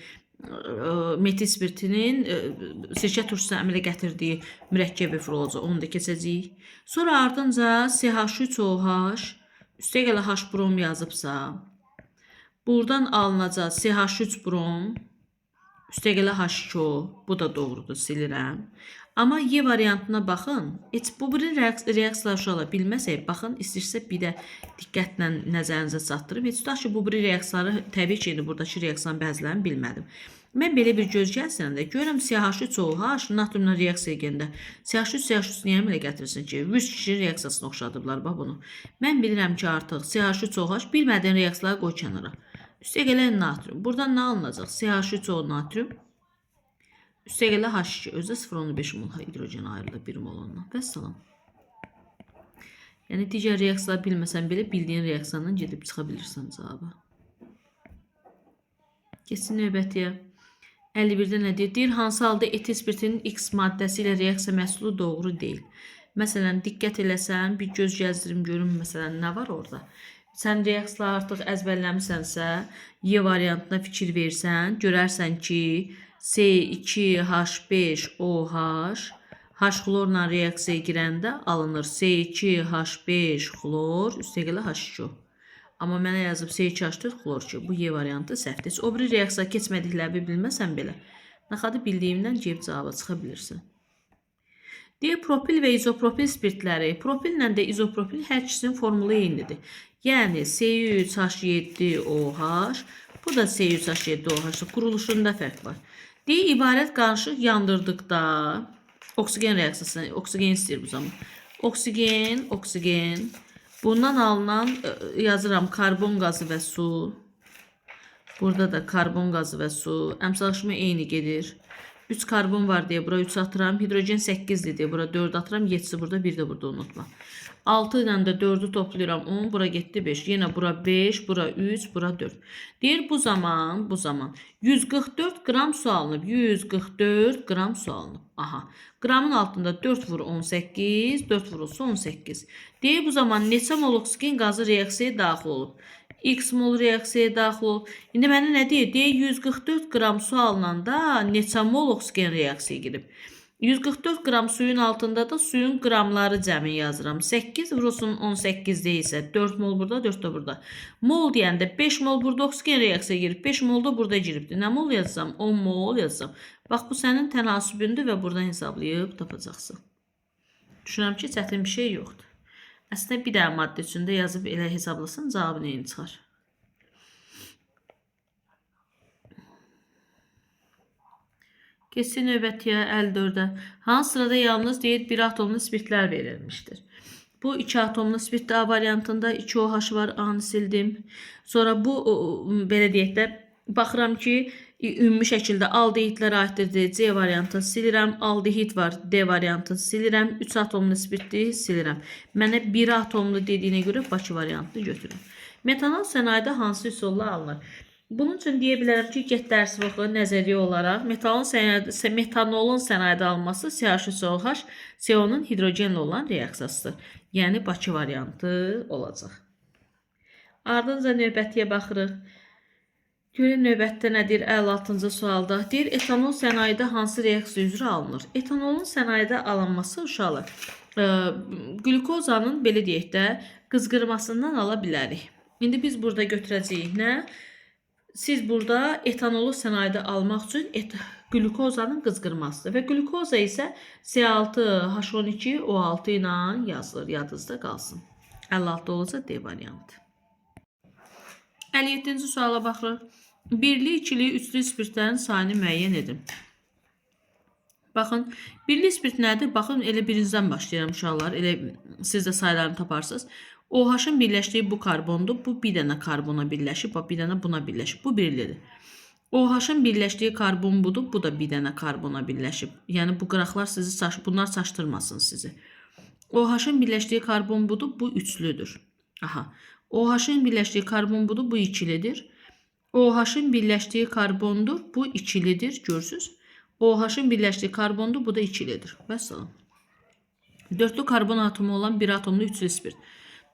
metil spirtinin sirkə turşusuna əmələ gətirdiyi mürəkkəb efir olacaq, onu da keçəcəyik. Sonra ardınca CH3OH, üstə gələ H brom yazıbsa, buradan alınacaq CH3 brom, üstə gələ H2O, bu da doğrudur, silirəm. Amma Y variantına baxın, heç bu bir reaksiyalar uşaqlar bilməsək, baxın, istəyirsə bir də diqqətlə nəzərinizə çatdırıb. Heç tutaq ki, bu bir reaksiyaları, təbii ki, buradakı reaksiyanın bəzilərini bilmədim. Mən belə bir göz gəlsəndə, görürəm CH3OH natriumla reaksiya gəndə. CH3 niyə əmələ gətirsin ki? 100 kişi reaksiyasını oxşadıblar, bax bunu. Mən bilirəm ki, artıq CH3OH bilmədən reaksiyaları qoy kənara. Üstə gələn natrium. Buradan nə alınacaq? CH3O natrium. Üstə gələ H2. Özdə 0,5 mol hidrogen ayrılır 1 mol ondan. Vəssalam. Yəni digər reaksiyaları bilməsən belə bildiyin reaksiyandan gedib çıxa bilirsən cavaba. Keçsin növbətiyə. 51-də nə deyir? Deyir, hansı halda etil spirtinin X maddəsi ilə reaksiya məhsulu doğru deyil. Məsələn, diqqət eləsən, bir göz gəzdirim görüm, məsələn, nə var orada? Sən reaksiyaları artıq əzbərləmisənsə, Y variantına fikir versən, görərsən ki, C2H5OH H xlorla reaksiyaya girəndə alınır C2H5 xlor, üstə gələ H2O. Amma mənə yazıb C2H4 xlor ki, bu Y variantı səhvdir. O biri reaksiya keçmədiklərini bilməsən belə, naxadı bildiyimdən cevab cavaba çıxa bilirsin. Deyir, propil və izopropil spirtləri, propillə də izopropil hər ikisinin formulu eynidir. Yəni C3H7OH, bu da C3H7OH, quruluşunda fərq var. Deyir, ibarət qarışıq yandırdıqda, oksigen reaksiyasını, oksigen istəyir bu zaman. Oksigen, bundan alınan, yazıram, karbon qazı və su. Burada da karbon qazı və su, əmsallaşma eyni gedir. 3 karbon var deyə bura 3 atıram, hidrogen 8-dir deyə bura 4 atıram, 7-si burada, 1 də burada unutma. 6 ilə də 4-ü toplayıram, 10, bura getdi 5, yenə bura 5, bura 3, bura 4. Deyir, bu zaman 144 qram su alınıb, 144 qram su alınıb. Aha, qramın altında 4 vur 18, 4 vurulsa 18. Deyir, bu zaman neçə mol oksigen qazı reaksiyaya daxil olub? X mol reaksiyaya daxil olub. İndi mənə nə deyir? Deyir, 144 qram su alınanda neçə mol oksigen reaksiyaya girib? 144 qram suyun altında da suyun qramları cəmi yazıram. 8 vurulsun 18 deyilsə 4 mol burada, 4 də burada. Mol deyəndə 5 mol burada oksigen reaksiyaya girib, 5 mol da burada giribdir. Nə mol yazsam? 10 mol yazsam. Bax, bu sənin tənasübündür və buradan hesablayıb tapacaqsın. Düşünürəm ki, çətin bir şey yoxdur. Əslində bir dənə maddə üçün də yazıb elə hesablasın, cavabı neyini çıxar? Keçsin növbətiyə 54-ə. Hansı sırada yalnız deyir bir atomlu spirtlər verilmişdir? Bu 2 atomlu spirt A variantında 2 OH var, A-nı sildim. Sonra bu belə deyək də baxıram ki, ümumi şəkildə aldehidlərə aiddir. C variantını silirəm. Aldehid var. D variantını silirəm. 3 atomlu spirtdir, silirəm. Mənə 1 atomlu dediyinə görə Bakı variantını götürürəm. Metanol sənayedə hansı üsulla alınır? Bunun üçün deyə bilərəm ki, get dərsi oxu nəzəriyyə olaraq metanolun sənayedə alınması CH3OH CO-nun hidrogenlə olan reaksiyasıdır. Yəni Bakı variantı olacaq. Ardınca növbətiyə baxırıq. Görün növbətdə nədir? 56-cı sualda. Deyir, etanol sənayedə hansı reaksiya üzrə alınır? Etanolun sənayedə alınması uşaqlar glukozanın belə deyək də qızqırmasından ala bilərik. İndi biz burada götürəcəyik nə? Siz burada etanolu sənayedə almaq üçün glukozanın qızqırmasıdır. Və glukoza isə C6H12O6 ilə yazılır. Yadınızda qalsın. 56 olacaq D variantı. 57-ci suala baxırıq. Birli, ikili, üçlü spirtlərin sayını müəyyən edin. Baxın, birli spirt nədir? Baxın, elə birinciden başlayıram uşaqlar. Elə siz də saylarını taparsınız. OH-ın birləşdiyi bu karbondur. Bu bir dənə karbona birləşib, bir dənə buna birləşib. Bu birlidir. OH-ın birləşdiyi karbon budur. Bu da bir dənə karbona birləşib. Yəni bu qıraqlar sizi bunlar çaşdırmasın sizi. OH-ın birləşdiyi karbon budur. Bu üçlüdür. Aha. OH-ın birləşdiyi karbon budur. Bu ikilidir. OH-ın birləşdiyi karbondur. Bu ikilidir. Görürsünüz. OH-ın birləşdiyi karbondur. Bu da ikilidir. Vəssalam. Dörtlü karbon atomu olan bir atomlu üçlü spirt.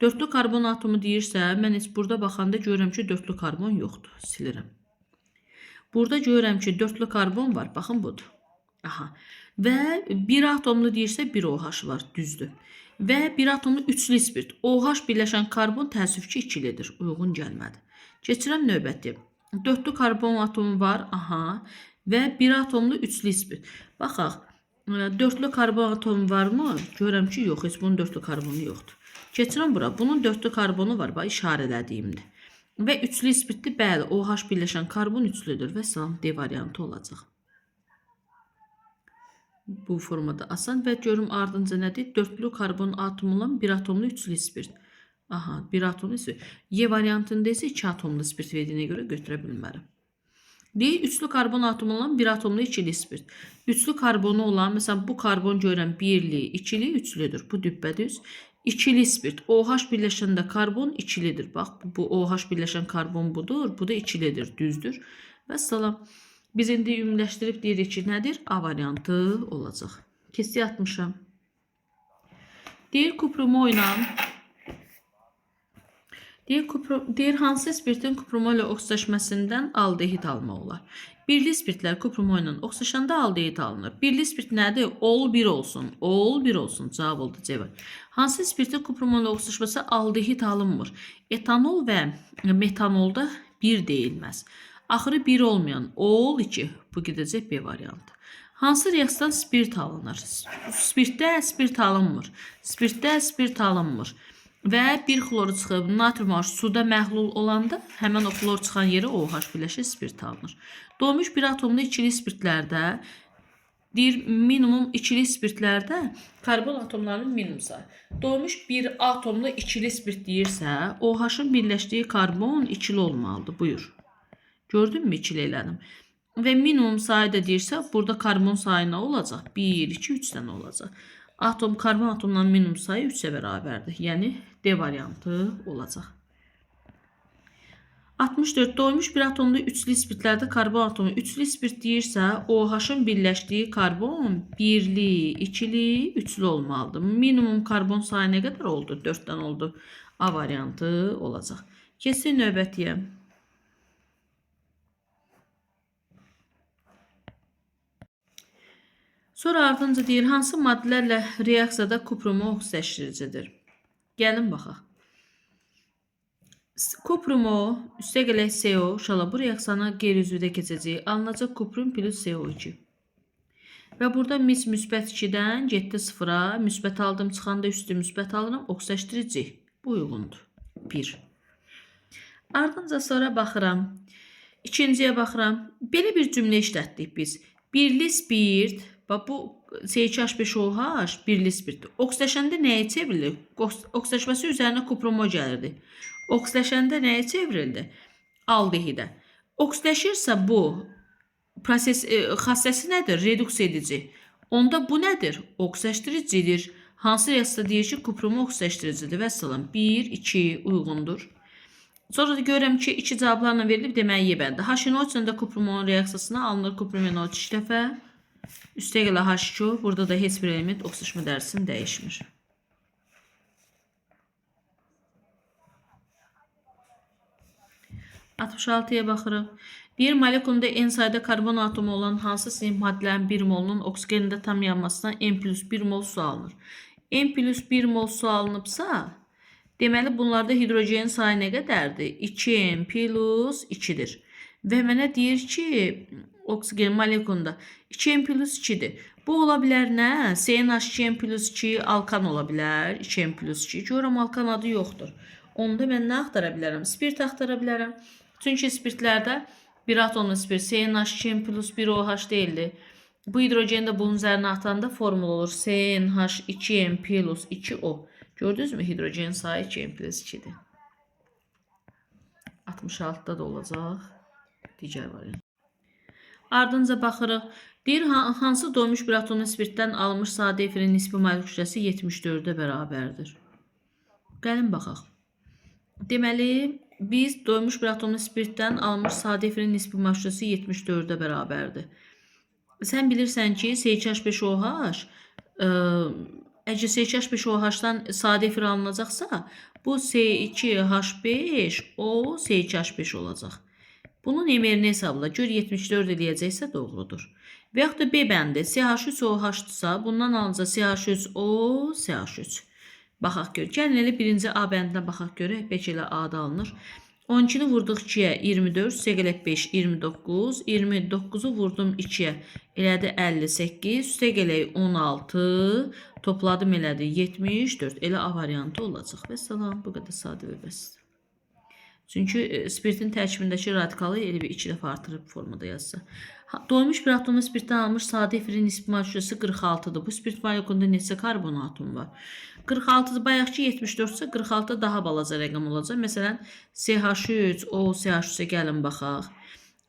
Dörtlü karbon atomu deyirsə, mən heç burada baxanda görürəm ki, dörtlü karbon yoxdur. Silirəm. Burada görürəm ki, dörtlü karbon var. Baxın, budur. Aha. Və bir atomlu deyirsə, bir OH var. Düzdür. Və bir atomlu üçlü spirt. OH birləşən karbon təəssüf ki, ikilidir. Uyğun gəlmədi. Keçirəm növbəti. Dörtlü karbon atomu var. Aha. Və bir atomlu üçlü spirt. Baxaq. Dörtlü karbon atomu varmı? Görürəm ki, yox. Heç bunun dörtlü karbonu yoxdur. Keçirəm bura. Bunun dörtlü karbonu var. Bax, işarələdiyimdir. Və üçlü spirtli, bəli, OH birləşən karbon üçlüdür və salam D variantı olacaq. Bu formada asan və görüm ardınca nədir? Dörtlü karbon atomu olan bir atomlu üçlü spirt. Aha, bir atomlu spirt. Y variantında isə 2 atomlu spirt verdiyinə görə götürə bilmərəm. Deyir, üçlü karbon atomu olan bir atomlu ikili spirt. Üçlü karbonu olan, məsələn, bu karbon görən birli, ikili, üçlüdür. Bu düppədüz. İkili spirt. OH birləşəndə karbon ikilidir. Bax, bu OH birləşən karbon budur. Bu da ikilidir. Düzdür. Və salam. Biz indi ümumiləşdirib deyirik ki, nədir? A variantı olacaq. Keçdik 60-a. Deyir, kuprumo ilə deyir, hansı spirtin kuprumo ilə oksitləşməsindən aldehid almaq olar? Birli spirtlər kuprumo ilə oksitləşəndə aldehid alınır. Birli spirt nədir? Ol 1 olsun. Ol 1 olsun. Cavab oldu C. Hansı spirtin kuprumo ilə oksitləşməsi aldehid alınmır? Etanol və metanolda 1 deyilməz. Axırı 1 olmayan ol 2. Bu gedəcək B variantı. Hansı reaksiyadan spirt alınır? Spirtdə spirt alınmır. Spirtdə spirt alınmır. Və bir xloru çıxıb, natrium OH suda məhlul olanda həmən o xlor çıxan yerə OH birləşir, spirt alınır. Doğmuş bir atomlu ikili spirtlərdə deyir, minimum ikili spirtlərdə karbon atomlarının minimum sayı. Doğmuş bir atomlu ikili spirt deyirsə, OH-ın birləşdiyi karbon ikili olmalıdır. Buyur. Gördün mü? İkili elədim. Və minimum sayı da deyirsə, burada karbon sayı nə olacaq? 1, 2, 3 dənə olacaq. Karbon atomlarının minimum sayı 3-ə bərabərdir. Yəni D variantı olacaq. 64. Doymuş bir atomlu üçlü spirtlərdə karbon atomu üçlü spirt deyirsə, OH-ın birləşdiyi karbon birli, ikili, üçlü olmalıdır. Minimum karbon sayı nə qədər oldu? 4-dən oldu. A variantı olacaq. Keçsin növbətiyə. Sonra ardınca deyir, hansı maddələrlə reaksiyada kuprumo oksitləşdiricidir? Gəlin baxaq. Kuprumo üstəgələk CO, uşaqlar bu reaksiyanı qeyri-üzvdə keçəcək. Alınacaq kuprum plus CO2. Və burada mis müsbət 2-dən getdi 0-a. Müsbət aldım, çıxanda üstü müsbət alıram. Oksidaşdırıcı. Bu uyğundur. 1. Ardınca sonra baxıram. İkinciyə baxıram. Belə bir cümlə işlətdik biz. Birli spirt, bax bu C2H5OH birli spirtdir. Oksidaşəndə nəyə çevrilir? Oksidaşması üzərinə kupromo gəlirdi. Oksidaşəndə nəyə çevrildi? Aldehidə. Oksidaşırsa bu proses xassəsi nədir? Reduks edici. Onda bu nədir? Oksidaşdırıcıdır. Hansı reaksiyada deyir ki, kupromo oksidaşdırıcıdır? Vəssalam. 1, 2 uyğundur. Sonra da görürəm ki, 2 cavablarla verilib, deməli yebəndir. HNO içində kupromonun reaksiyasına alınır kupromenol 2 dəfə. Üstə gələ H2, burada da heç bir element oksidaşma dərəcəsini dəyişmir. (66-ya baxırıq. Bir molekulunda en sayda karbon atomu olan hansı sinif maddələrin 1 molunun oksigenində tam yanmasına N+1 mol su alınır. N+1 mol su alınıbsa, deməli bunlarda hidrojen sayı nə qədərdir? 2N+2'dir. Və mənə deyir ki, oksigen molekulunda 2N+2'dir. Bu ola bilər nə? CnH2n+2 alkan ola bilər. 2N+2. Görürəm alkan adı yoxdur. Onda mən nə axtara bilərəm? Spirt axtara bilərəm. Çünki spirtlərdə bir atomlu spirt CnH2n+1OH deyildi. Bu hidrojeni də bunun üzərinə atanda formul olur. CnH2n+2O. Gördünüz mü? Hidrojen sayı 2N+2'dir. 66'da da olacaq. Digər variant. Ardınca baxırıq. Deyir, hansı doymuş bir atomlu spirtdən alınmış sadə efirin nisbi molekül kütləsi 74-ə bərabərdir. Gəlin baxaq. Deməli, biz doymuş bir atomlu spirtdən alınmış sadə efirin nisbi molekül kütləsi 74-ə bərabərdir. Sən bilirsən ki, C2H5OH əgər C2H5OH-dan sadə efir alınacaqsa, bu C2H5O C2H5 olacaq. Bunun emerini hesabla. Gör 74 eləyəcəksə doğrudur. Və yaxud da B bəndi CH3OH-dırsa, bundan alınca CH3O CH3. Baxaq gör. Gəlin elə birinci A bəndinə baxaq görək. Bəlkə elə A-da alınır. 12-ni vurduq 2-yə 24, üstə 5 29, 29-u vurdum 2-yə elədi 58, üstə gələk 16, topladım elədi 74, elə A variantı olacaq. Və salam, bu qədər sadə və bəsdir. Çünki spirtin tərkibindəki radikalı elə bir 2 dəfə artırıb formada yazsa. Doymuş bir atomlu spirtdən almış sadə efirin nisbi molekül kütləsi 46-dır. Bu spirt molekulunda neçə karbon atomu var? 46-dır. Bayaqki 74-sə 46 daha balaca rəqəm olacaq. Məsələn, CH3, o CH3-ə gəlin baxaq.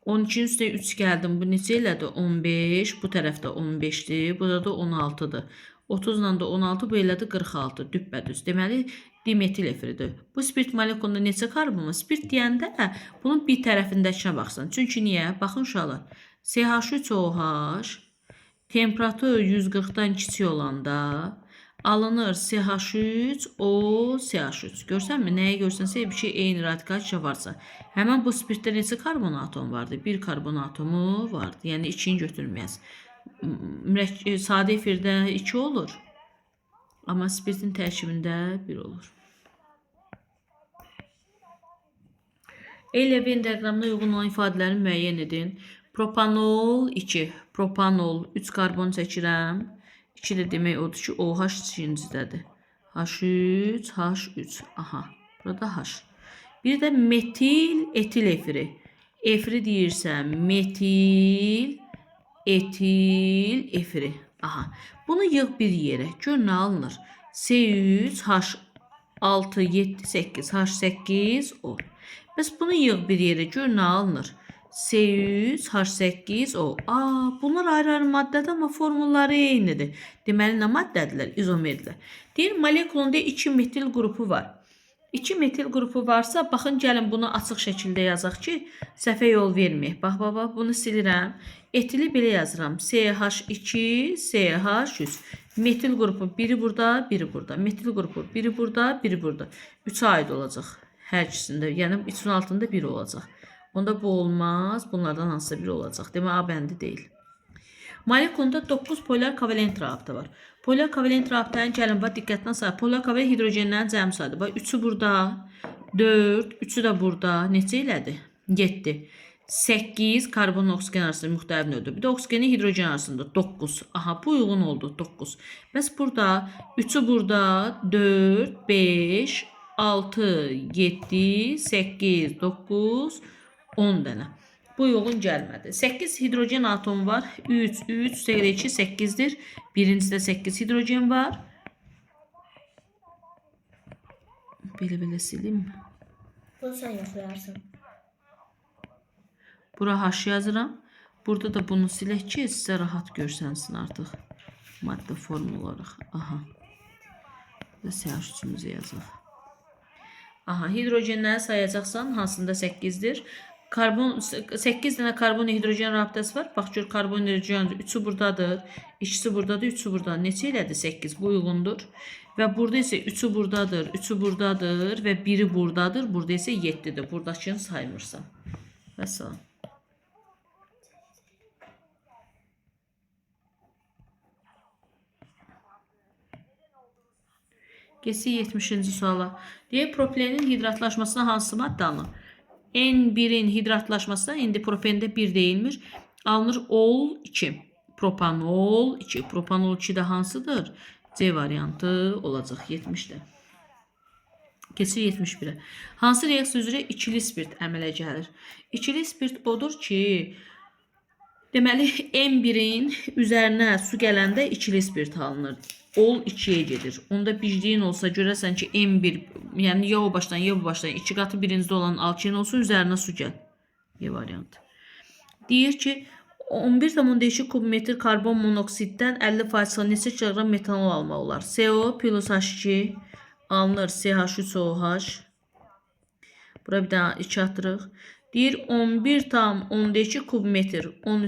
12-nin üstə 3 gəldim. Bu neçə elədir? 15. Bu tərəfdə 15-dir. Burada da 16-dır. 30 ilə də 16, bu elədir 46. Düppədüz. Deməli, dimetil efiridir. Bu spirt molekulunda neçə karbon var? Spirt deyəndə bunun bir tərəfindəkinə baxsın. Çünki niyə? Baxın uşaqlar. CH3OH temperatur 140-dan kiçik olanda alınır CH3O CH3. Görsənmi? Nəyə görsənsə bir şey eyni radikal varsa. Həmən bu spirtdə neçə karbon atom vardı? Bir karbon atomu vardı. Yəni 2-ni götürməyəz. Sadə efirdə 2 olur. Amma spirtin tərkibində 1 olur. Elə Venn diaqramına uyğun olan ifadələrini müəyyən edin. Propanol 2. Propanol 3 karbon çəkirəm. 2 də demək odur ki, OH ikincindədir. H3, H3. Aha, burada H. Bir də metil etil efiri. Efiri deyirsən, metil etil efiri. Aha. Bunu yığ bir yerə. Gör nə alınır? C3, H6, 7, 8, H8, O. Bəs bunu yığ bir yerə. Gör nə alınır? C3, H8, O. Bunlar ayrı-ayrı maddədir, amma formulları eynidir. Deməli, nə maddədirlər? İzomerdirlər. Deyir, molekulunda 2 metil qrupu var. 2 metil qrupu varsa, baxın, gəlin bunu açıq şəkildə yazaq ki, səhvə yol verməyək. Bax, bunu silirəm. Etili belə yazıram. CH2, CH3. Metil qrupu biri burada, biri burada. Metil qrupu biri burada, biri burada. 3'ə aid olacaq hər ikisində. Yəni 3'ün altında biri olacaq. Onda bu olmaz. Bunlardan hansısa biri olacaq. Demək, A bəndi deyil. Molekulunda 9 polar kovalent rabitə var. Polar kovalent rabitənin gəlin, diqqətlə sayı. Polar kovalent hidrogenlərin cəmi sayıdır. 3'ü burada, 4, 3'ü də burada. Neçə elədi? 7. 8 karbon oksigen arasında müxtəlif növdür. Bir də oksigenin hidrogen arasında 9. Aha, bu uyğun oldu 9. Bəs burada 3'ü burada 4, 5, 6, 7, 8, 9, 10 dənə. Bu uyğun gəlmədi. 8 hidrogen atomu var. 3, 3, 2, 8'dir. Birincide 8 hidrogen var. Belə sileyim. Bunu sen yoxlayarsın. Bura H yazıram. Burada da bunu silək ki, sizə rahat görsənsin artıq. Maddə formu olaraq. Aha. Və CH3-ümüzü yazaq. Aha, hidrogenləri sayacaqsan, hansında 8'dir. Karbon 8 dənə karbon hidrogen rabitəsi var. Bax gör, karbon hidrogen 3'ü buradadır, 2'si buradadır, 3'ü burada. Neçə elədir? 8. Bu uyğundur. Və burada isə 3'ü buradadır, 3'ü buradadır və 1'i buradadır. Burada isə 7'dir. Buradakını saymırsan. Vəssalam. Geçsək 70-ci suala. Deyək, propilenin hidratlaşmasına hansı maddə alınır? N1'in hidratlaşmasına, indi propende 1 deyilmir. Alınır ol 2. Propanol 2. Propanol 2 də hansıdır? C variantı olacaq 70'də. Keçir 71'ə. Hansı reaksiya üzrə ikili spirt əmələ gəlir? İkili spirt odur ki, deməli N1'in üzərinə su gələndə ikili spirt alınır. Ol 2'ye gedir. Onda bildiğin olsa görəsən ki M1, yəni ya o başdan ya bu başdan 2 qatı birincide olan alkil olsun, üzərinə su gəl. Y variantı. Deyir ki 11,2 kubmetr karbon monoksiddən 50% neçə kilogram metanol almaq olar? CO plus H2 alınır CH3OH. Bura bir dənə 2 atırıq. Deyir 11,2 kubmetr 10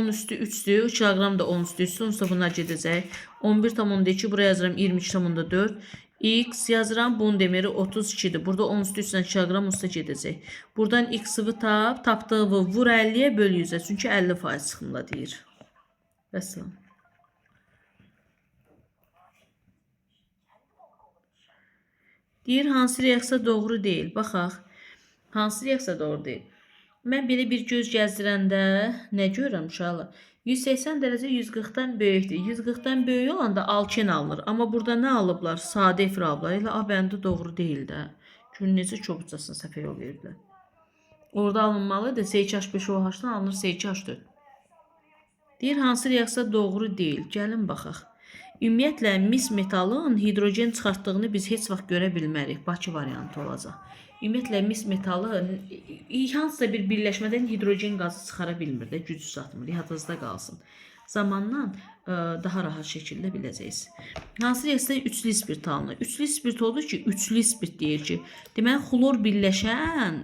üstü 3'dür. Kilogram da 10 üstü 3'dür. Sonra bunlar gedəcək. 11,2 buraya yazıram 22,4. X yazıram. Bunun demiri 32'dir. Burada 10 üstü 3'dən kilogram üstə gedəcək. Buradan X-ı tapdığı vur 50'ye böl 100'ə. Çünki 50% çıxımla deyir. Vəssalam. Deyir hansı reaksiya doğru deyil. Baxaq. Hansı reaksiya doğru deyil? Mən belə bir göz gəzdirəndə nə görürəm uşaqlar? 180 dərəcə 140'dan böyükdür. 140'dan böyük olanda alken alınır. Amma burada nə alıblar? Sadə efir alıblar. Elə A bəndi doğru deyil də. Gün necə çoxcasına səhv yol verirlər. Orada alınmalıdır. C2H5OH-dan alınır C2H4. Deyir hansı reaksiya doğru deyil? Gəlin baxaq. Ümumiyyətlə mis metalın hidrogen çıxartdığını biz heç vaxt görə bilmərik. Bakı variantı olacaq. Ümumiyyətlə mis metalı hansısa bir birləşmədən hidrogen qazı çıxara bilmir də, gücü satmır. Yadınızda qalsın. Zamanla daha rahat şəkildə biləcəksiniz. Hansı reaksiya üçlü spirt alınır? Üçlü spirt olur ki, üçlü spirt deyir ki, deməli xlor birləşən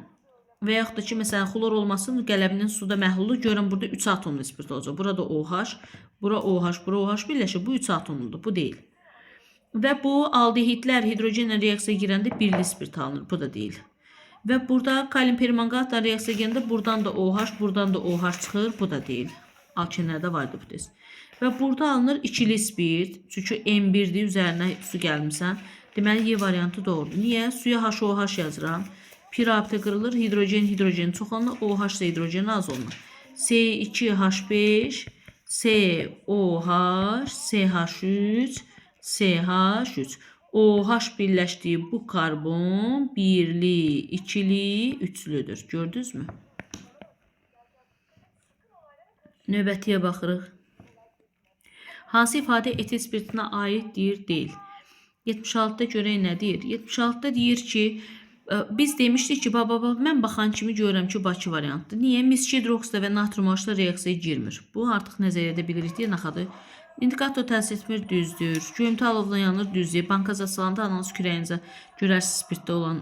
və yaxud da ki, məsələn, xlor olmasın qələbinin suda məhlulu, görün burada 3 atomlu spirt olacaq. Burada OH, bura OH, bura OH birləşir. Bu 3 atomludur, bu deyil. Və bu aldehidlər hidrogenlə reaksiya girəndə birli spirt alınır. Bu da deyil. Və burada kalium permangatla reaksiya girəndə buradan da OH, buradan da OH çıxır. Bu da deyil. Alkenlərdə vardı bu test. Və burada alınır ikili spirt. Çünki M1'dir, üzərinə su gəlmirsən. Deməli Y variantı doğrudur. Niyə? Suya HOH yazıram. Pi rabitə qırılır, hidrogen çox alınır, OH isə hidrogen az olunur. C2H5, COH, CH3, CH3. OH birləşdiyi bu karbon birli, ikili, üçlüdür. Gördünüz mü? Növbətiyə baxırıq. Hansı ifadə etil spiritinə aid deyil? 76'da görək nə deyir? 76'da deyir ki, biz demişdik ki, mən baxan kimi görürəm ki, Bakı variantdır. Niyə? Mis hidroksida və natrium OH-da reaksiyaya girmir. Bu artıq nəzərə edə bilirik deyə naxadır. İndikator təsir etmir, düzdür. Göyümtü alovla yanır, düzdür. Bankaza salanda analiz kürəyinizə görərsiz spirtdə olan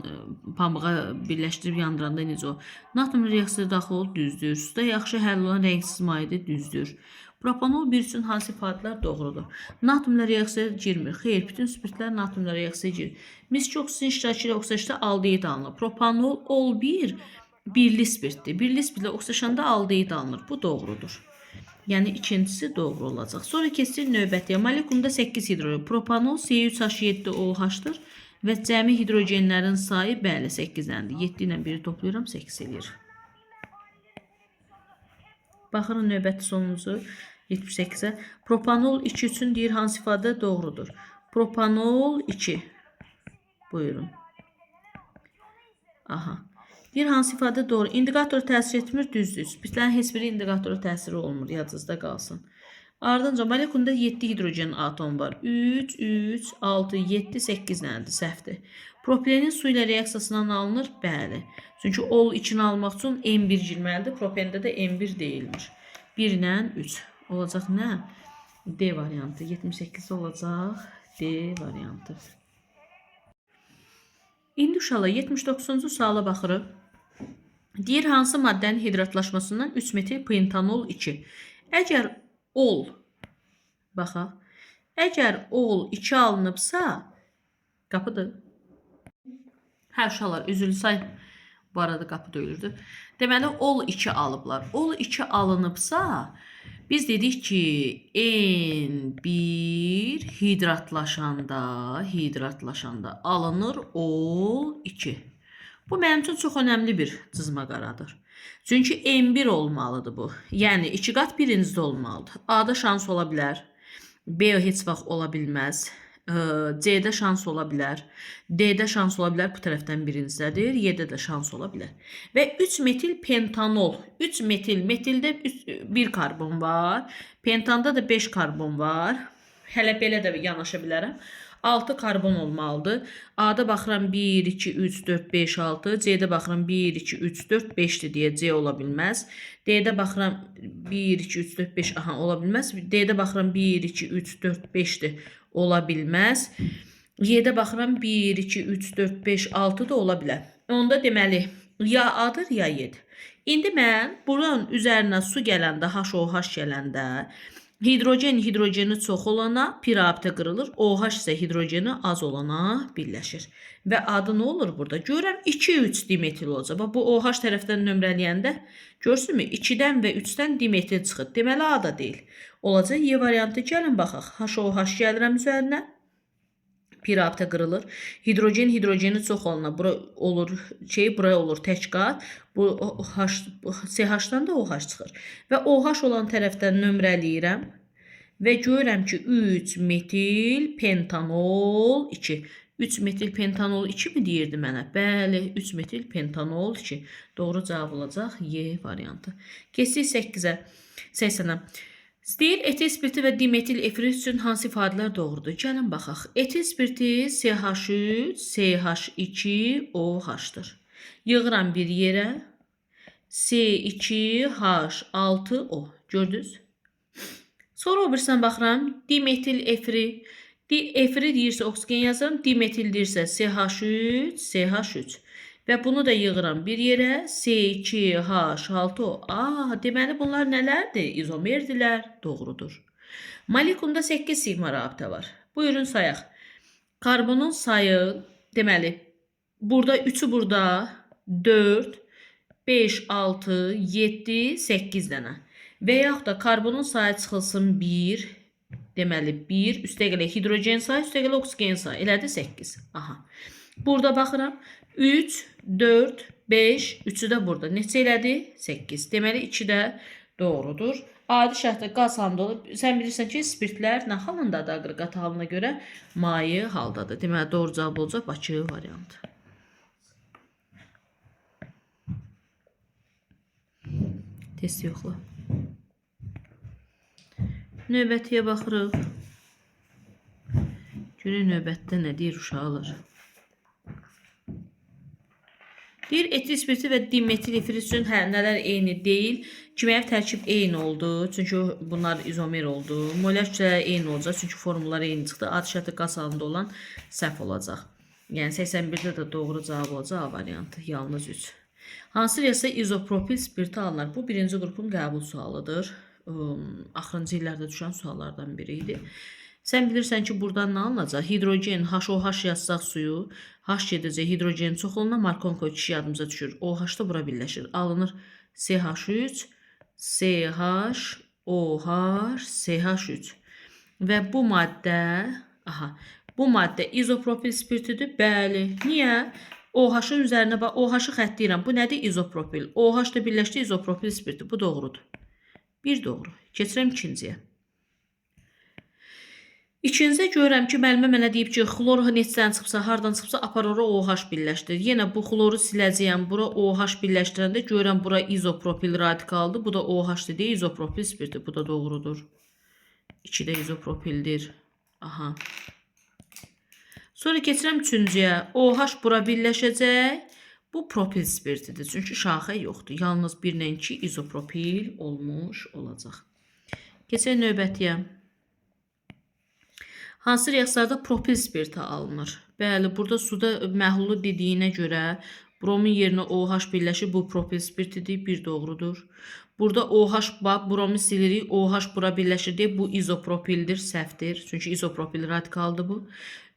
pambığa birləşdirib yandıranda necə o. Natrium reaksiyaya daxil olur, düzdür. Suda yaxşı həll olan rəngsiz mayedir, düzdür. Propanol 1 üçün hansı ifadələr doğrudur? Natriumla reaksiyaya girmir. Xeyr, bütün spirtlər natriumla reaksiyaya girir. Miski oksigen iştirakı ilə oksijdə aldehid alınır. Propanol ol 1 birli spirtdir. Birli spirtlə oksijanda aldehid alınır. Bu doğrudur. Yəni ikincisi doğru olacaq. Sonra keçir növbətiyə. Molekulunda 8 hidrogen. Propanol C3H7OH-dır və cəmi hidrogenlərin sayı bəli 8-dəndir. 7 ilə 1-i toplayıram 8 eləyir. Baxırıq növbəti sonuncu 78-ə. Propanol 2 üçün deyir hansı ifadə doğrudur? Propanol 2. Buyurun. Aha. Deyir hansı ifadə doğru? İndikator təsir etmir, düzdür. Spirtlərin heç biri indikatora təsiri olmur, yadınızda qalsın. Ardınca molekulunda 7 hidrogen atom var. 3, 3, 6, 7, 8 nədir? Səhvdir. Propilenin su ilə reaksiyasından alınır? Bəli. Çünki ol içini almaq üçün M1 girməlidir. Propilində də M1 deyilmiş. 1 ilə 3. Olacaq nə? D variantı. 78 olacaq. D variantı. İndi uşaqlar 79-cu suala baxırıq. Deyir hansı maddənin hidratlaşmasından 3 metil pentanol 2. Əgər ol, baxaq, əgər ol 2 alınıbsa, qapıdır. Hə uşaqlar, üzülü say, bu arada qapı döyülürdü. Deməli, ol 2 alıblar. Ol 2 alınıbsa, biz dedik ki, N1 hidratlaşanda alınır ol 2. Bu mənim üçün çox önəmli bir cızmaqaradır. Çünki M1 olmalıdır bu. Yəni 2 qat birincidə olmalıdır. A-da şans ola bilər. B heç vaxt ola bilməz. C-də şans ola bilər. D-də şans ola bilər. Bu tərəfdən birincdədir. Y-də də şans ola bilər. Və 3 metil pentanol. 3 metil. Metildə 1 karbon var. Pentanda da 5 karbon var. Hələ belə də yanaşa bilərəm. 6 karbon olmalıdır. A-da baxıram 1, 2, 3, 4, 5, 6. C-də baxıram 1, 2, 3, 4, 5-dir deyə C ola bilməz. D-də baxıram 1, 2, 3, 4, 5 aha ola bilməz. D-də baxıram 1, 2, 3, 4, 5-dir. Ola bilməz. Y-də baxıram 1, 2, 3, 4, 5, 6 da ola bilər. Onda deməli ya A-dır ya Y-dir. İndi mən buranın üzərinə su gələndə, HOH gələndə hidrogeni çox olana pirabitə qırılır. OH isə hidrogeni az olana birləşir. Və adı nə olur burada? Görürəm 2-3 dimetil olacaq. Bu OH tərəfdən nömrələyəndə görsünmü? 2-dən və 3-dən dimetil çıxır. Deməli A da deyil. Olacaq Y variantı. Gəlin baxaq. HOH gəlirəm üzərinə. Pirabitə qırılır. Hidrogeni çox olana bura olur, bura olur tək qat. Bu CH-dan da OH çıxır. Və OH olan tərəfdən nömrələyirəm və görürəm ki 3 metil pentanol 2. 3 metil pentanol 2 mi deyirdi mənə? Bəli, 3 metil pentanol 2. Doğru cavab olacaq Y variantı. Keçdik 8-ə. 80-ə. Deyir, etil spirti və dimetil efir üçün hansı ifadələr doğrudur? Gəlin baxaq. Etil spirti CH3, CH2, OH-dır. Yığıram bir yerə. C2H6O. Gördünüz? Sonra o birisindən baxıram. Dimetil efiri. Efiri deyirsə oksigen yazıram. Dimetil deyirsə CH3, CH3. Və bunu da yığıram bir yerə. C2H6O. Deməli bunlar nələrdir? İzomerdirlər. Doğrudur. Molekulunda 8 sigma rabitə var. Buyurun sayaq. Karbonun sayı, deməli, burada 3'ü burada, 4, 5, 6, 7, 8 dənə. Və yaxud da karbonun sayı çıxılsın 1, deməli 1, üstə gələ hidrogen sayı, üstə gələ oksigen sayı. Elədi 8. Aha. Burada baxıram. 3, 4, 5, 3'ü də burada. Neçə elədi? 8. Deməli 2 də doğrudur. Adi şərtdə qaz halında olub. Sən bilirsən ki, spirtlər nə halındadır aqreqat halına görə? Maye haldadır. Deməli doğru cavab olacaq Bakı variantı. Test yoxla. Növbətiyə baxırıq. Görək növbətdə nə deyir uşaqlar. Deyir, etil spirti və dimetil efir üçün nələr eyni deyil. Kimyəvi tərkib eyni oldu. Çünki bunlar izomer oldu. Molar kütlələri eyni olacaq. Çünki formullar eyni çıxdı. Adi şərtdə qaz halında olan səhv olacaq. Yəni 81-də də doğru cavab olacaq A variantı. Yalnız 3. Hansı reaksiya izopropil spirti alınır? Bu birinci qrupun qəbul sualıdır. Axırıncı illərdə düşən suallardan biri idi. Sən bilirsən ki, buradan nə alınacaq? Hidrogen, HOH yazsaq suyu, H gedəcək, hidrogen çox oluna, Markovka kişi yadımıza düşür. OH da bura birləşir. Alınır CH3, CH, OH, CH3. Və bu maddə, bu maddə izopropil spirtidir. Bəli. Niyə? OH-ın üzərinə bax, OH-ı xəttləyirəm. Bu nədir? İzopropil. OH da birləşdi, izopropil spirti. Bu doğrudur. Bir doğru. Keçirəm ikinciyə. İkincidə görürəm ki, müəllimə mənə deyib ki, xlor neçədən çıxsa, hardan çıxsa apar ora OH birləşdir. Yenə bu xloru siləcəyəm. Bura OH birləşdirəndə görürəm bura izopropil radikaldır. Bu da OH deyə izopropil spirti. Bu da doğrudur. 2-də izopropildir. Aha. Sonra keçirəm üçüncüyə. OH bura birləşəcək. Bu propil spirtidir. Çünki şaxə yoxdur. Yalnız 1 ilə 2 izopropil olmuş olacaq. Keçək növbətiyə. Hansı reaksiyada propil spirti alınır? Bəli, burada suda məhlulu dediyinə görə bromin yerinə OH birləşir. Bu propil spirtidir. Bir doğrudur. Burada OH bromin silirik. OH bura birləşir deyə bu izopropildir. Səhvdir. Çünki izopropil radikaldır bu.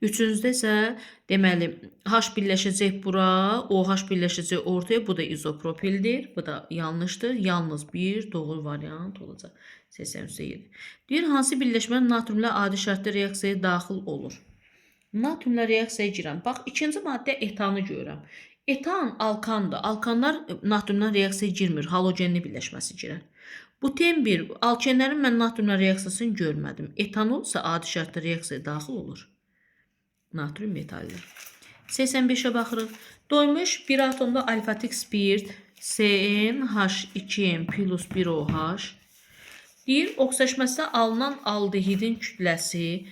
Üçüncüdə isə deməli H birləşəcək bura, OH birləşəcək ortaya. Bu da izopropildir. Bu da yanlışdır. Yalnız bir doğru variant olacaq. 87. Deyir, hansı birləşmə natriumla adi şərtdə reaksiyaya daxil olur? Natriumla reaksiyaya girəm. Bax, ikinci maddə etanı görürəm. Etan alkandır. Alkanlar natriumla reaksiyaya girmir. Halogenli birləşməsi girər. Buten 1. Alkenlərin mən natriumla reaksiyasını görmədim. Etan olsa adi şərtdə reaksiyaya daxil olur. Natrium metaldir. 85'e baxırıq. Doymuş bir atomda alfatik spirt CnH2n plus 1OH deyir, oksijləşməsində alınan aldehidin kütləsi.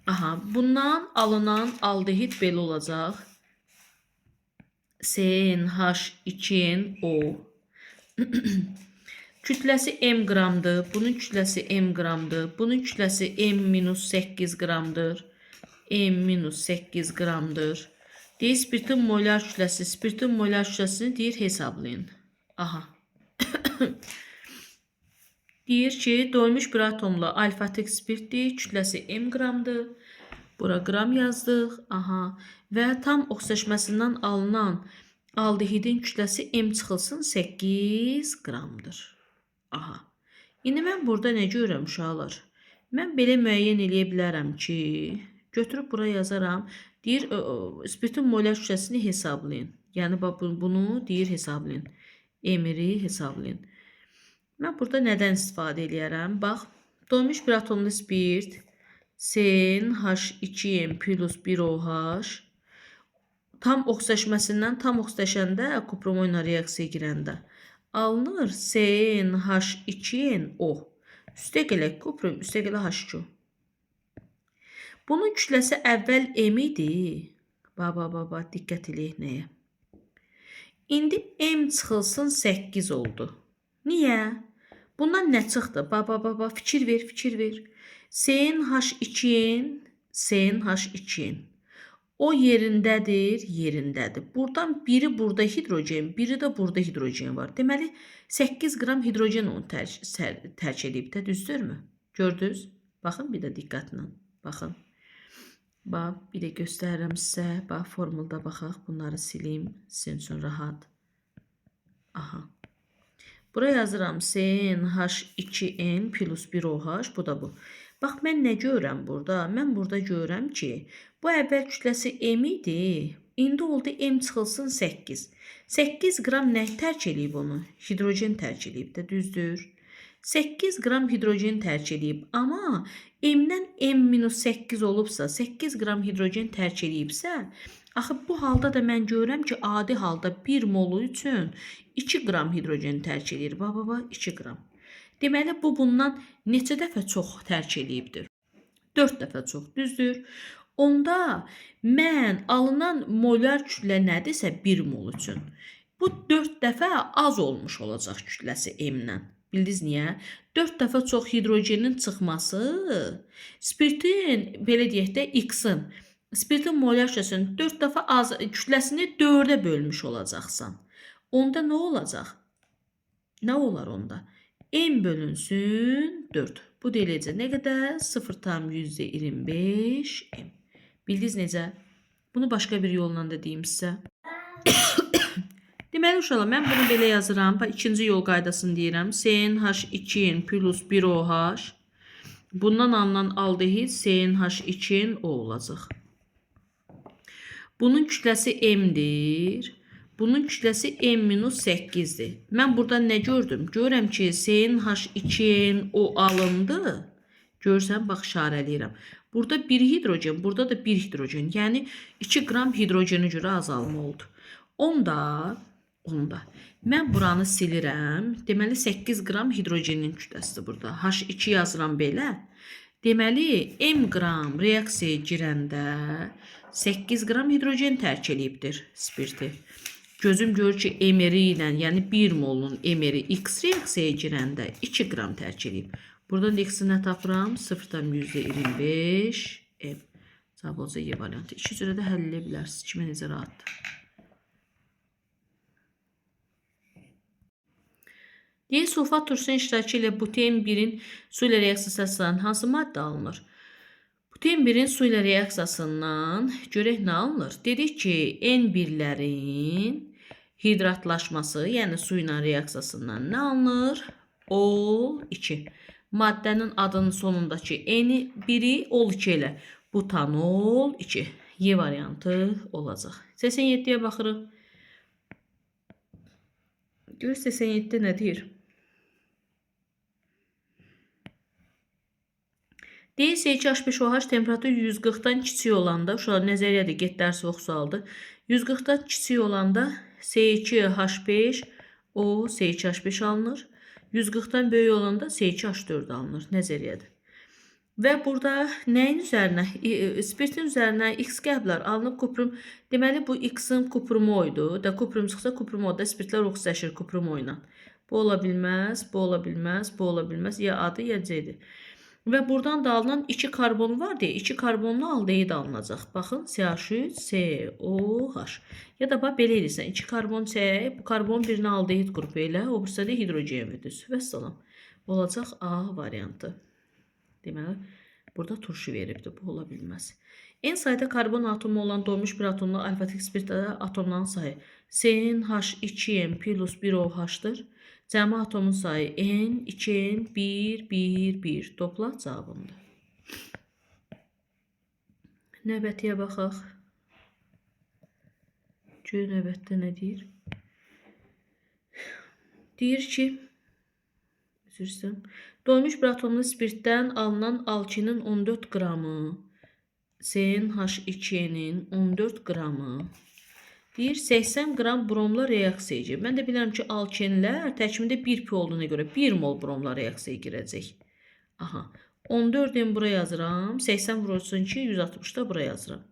Aha, bundan alınan aldehid belə olacaq. CnH2nO. Kütləsi m qramdır. Bunun kütləsi m qramdır. Bunun kütləsi m-8 qramdır. M-8 qramdır. Deyir, spirtin molar kütləsi. Spirtin molar kütləsini deyir, hesablayın. Aha. Deyir ki, doymuş bir atomla alfatik spirtdir. Kütləsi m qramdır. Bura qram yazdıq. Aha. Və tam oksijləşməsindən alınan aldehidin kütləsi m çıxılsın 8 qramdır. Aha. İndi mən burada nə görürəm uşaqlar? Mən belə müəyyən eləyə bilərəm ki, götürüb bura yazaram. Deyir, spirtin molar kütləsini hesablayın. Yəni, bunu deyir, hesablayın. M-i hesablayın. Mən burada nədən istifadə eləyərəm? Bax, doymuş bir atomlu spirt CnH2n plus 1OH tam oksijləşməsindən tam oksijləşəndə kuprum ilə reaksiyaya girəndə alınır CnH2nO. Üstə gələk kuprum, üstə gələ H2. Bunun kütləsi əvvəl m idi. Baba, diqqət eləyək nəyə? İndi m çıxılsın 8 oldu. Niyə? Bundan nə çıxdı? Baba, fikir ver. CnH2n. O yerindədir. Buradan biri burada hidrogen, biri də burada hidrogen var. Deməli, 8 qram hidrogen onu tərk edib də, düzdürmü? Gördünüz? Baxın, bir də diqqətlə. Baxın. Bax, bir də göstərirəm sizə. Bax, formulda baxaq. Bunları silim. Sizin üçün rahat. Aha. Buraya yazıram CnH2n plus 1OH. Bu da bu. Bax, mən nə görürəm burada? Mən burada görürəm ki, bu əvvəl kütləsi m idi. İndi oldu m çıxılsın 8. 8 qram nə tərk edib onu? Hidrogen tərk edib də, düzdür? 8 qram hidrogen tərk edib. Amma m-dən m-8 olubsa, 8 qram hidrogen tərk edibsə, axı bu halda da mən görürəm ki, adi halda 1 molu üçün 2 qram hidrogen tərk edir. Baba, 2 qram. Deməli, bu bundan neçə dəfə çox tərk edibdir? 4 dəfə çox, düzdür? Onda mən alınan molar kütlə nədirsə 1 mol üçün. Bu 4 dəfə az olmuş olacaq kütləsi m-dən. Bildiniz niyə? 4 dəfə çox hidrogenin çıxması spirtin, belə deyək də, x-in, spirtin molar kütləsinin 4 dəfə az kütləsini 4-ə bölmüş olacaqsan. Onda nə olacaq? Nə olar onda? M bölünsün 4. Bu deyiləcək nə qədər? 0,25 m. Bildiniz necə? Bunu başqa bir yolla da deyim sizə. Deməli uşaqlar, mən bunu belə yazıram. İkinci yol qaydasını deyirəm. CnH2n plus 1OH. Bundan alınan aldehid CnH2nO olacaq. Bunun kütləsi m'dir. Bunun kütləsi n-8-dir. Mən burada nə gördüm? Görürəm ki, CnH2n o alındı. Görürsən, bax işarələyirəm. Burada 1 hidrogen, burada da 1 hidrogen. Yəni 2 qram hidrogenə görə azalma oldu. Onda mən buranı silirəm. Deməli 8 qram hidrogenin kütləsidir burada. H2 yazıram belə. Deməli m qram reaksiyaya girəndə 8 qram hidrogen tərk eləyibdir spirti. Gözüm görür ki, emeri ilə, yəni 1 molun emeri X reaksiyaya girəndə 2 qram tərk eləyib. Buradan X-i nə tapıram? 0,25 m. Cavab olacaq Y variantı. İki cürə də həll edə bilərsiniz. Kimə necə rahatdır. Sulfat turşusunun iştirakı ilə buten 1-in su ilə reaksiyasından hansı maddə alınır? Buten 1-in su ilə reaksiyasından görək nə alınır? Dedik ki, N1-lərin hidratlaşması, yəni su ilə reaksiyasından nə alınır? OL2. Maddənin adının sonundakı N1-i OL2 ilə butanol 2. Y variantı olacaq. 87-yə baxırıq. Gör 87 nə deyir? Deyir C2H5OH temperatür 140-dan kiçik olanda, uşaq nəzəriyyədir, get dərs oxusaldı. 140-dan kiçik olanda C2H5O C2H5 alınır. 140-dan böyük olanda C2H4 alınır. Nəzəriyyədir. Və burada nəyin üzərinə? Spirtin üzərinə X qəblər alınıb kuprum. Deməli bu X-in kuprumoydu. Da kuprum çıxsa kuprumoda spirtlər oksitləşir kuprumo ilə. Bu ola bilməz, bu ola bilməz, bu ola bilməz. Ya A-dır, ya C-dir. Və buradan da alınan 2 karbon var deyə 2 karbonlu aldehid alınacaq. Baxın, CH3COH. Ya da bax belə edirsən. 2 karbon C, bu karbon birini aldehid qrupu ilə, o birisi də hidrogen verir. Vəssalam. Olacaq A variantı. Deməli, burada turşu veribdir. Bu ola bilməz. En sayda karbon atomu olan dolmuş bir atomlu alfatik spirtdə atomların sayı CnH2n plus 1OH-dır. Cəmi atomun sayı N, 2N, 1, 1, 1. Topla cavabımdır. Növbətiyə baxaq. Gör növbətdə nə deyir? Deyir ki, dolmuş bir atomlu spirtdən alınan alkinin 14 qramı, CnH2n-in 14 qramı, deyir 80 qram bromla reaksiyaya girir. Mən də bilirəm ki, alkenlər tərkibində 1 pi olduğuna görə 1 mol bromla reaksiyaya girəcək. Aha, 14-in bura yazıram, 80 vurursun ki, 160 da bura yazıram.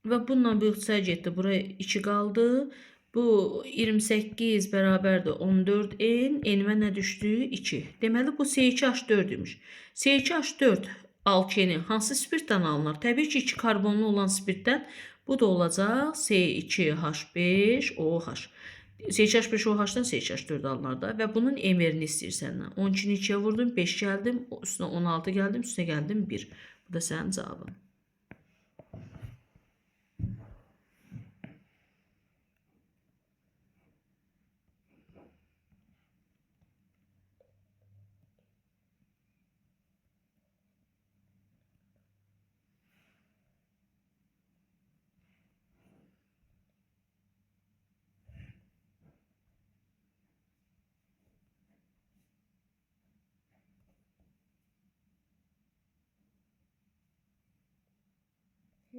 Və bununla bu ixtisar getdi, bura 2 qaldı. Bu 28 bərabərdir 14n, n-mə nə düşdü? 2. Deməli, bu C2H4-dümüş. C2H4 alkeni hansı spirtdən alınır? Təbii ki, 2 karbonlu olan spirtdən. Bu da olacaq C2H5OH. C2H5OH-dan C2H4 alınır da və bunun emerini istəyir səndən. 12-ni 2-yə vurdum, 5 gəldim, üstünə 16 gəldim, üstünə gəldim 1. Bu da sənin cavabın.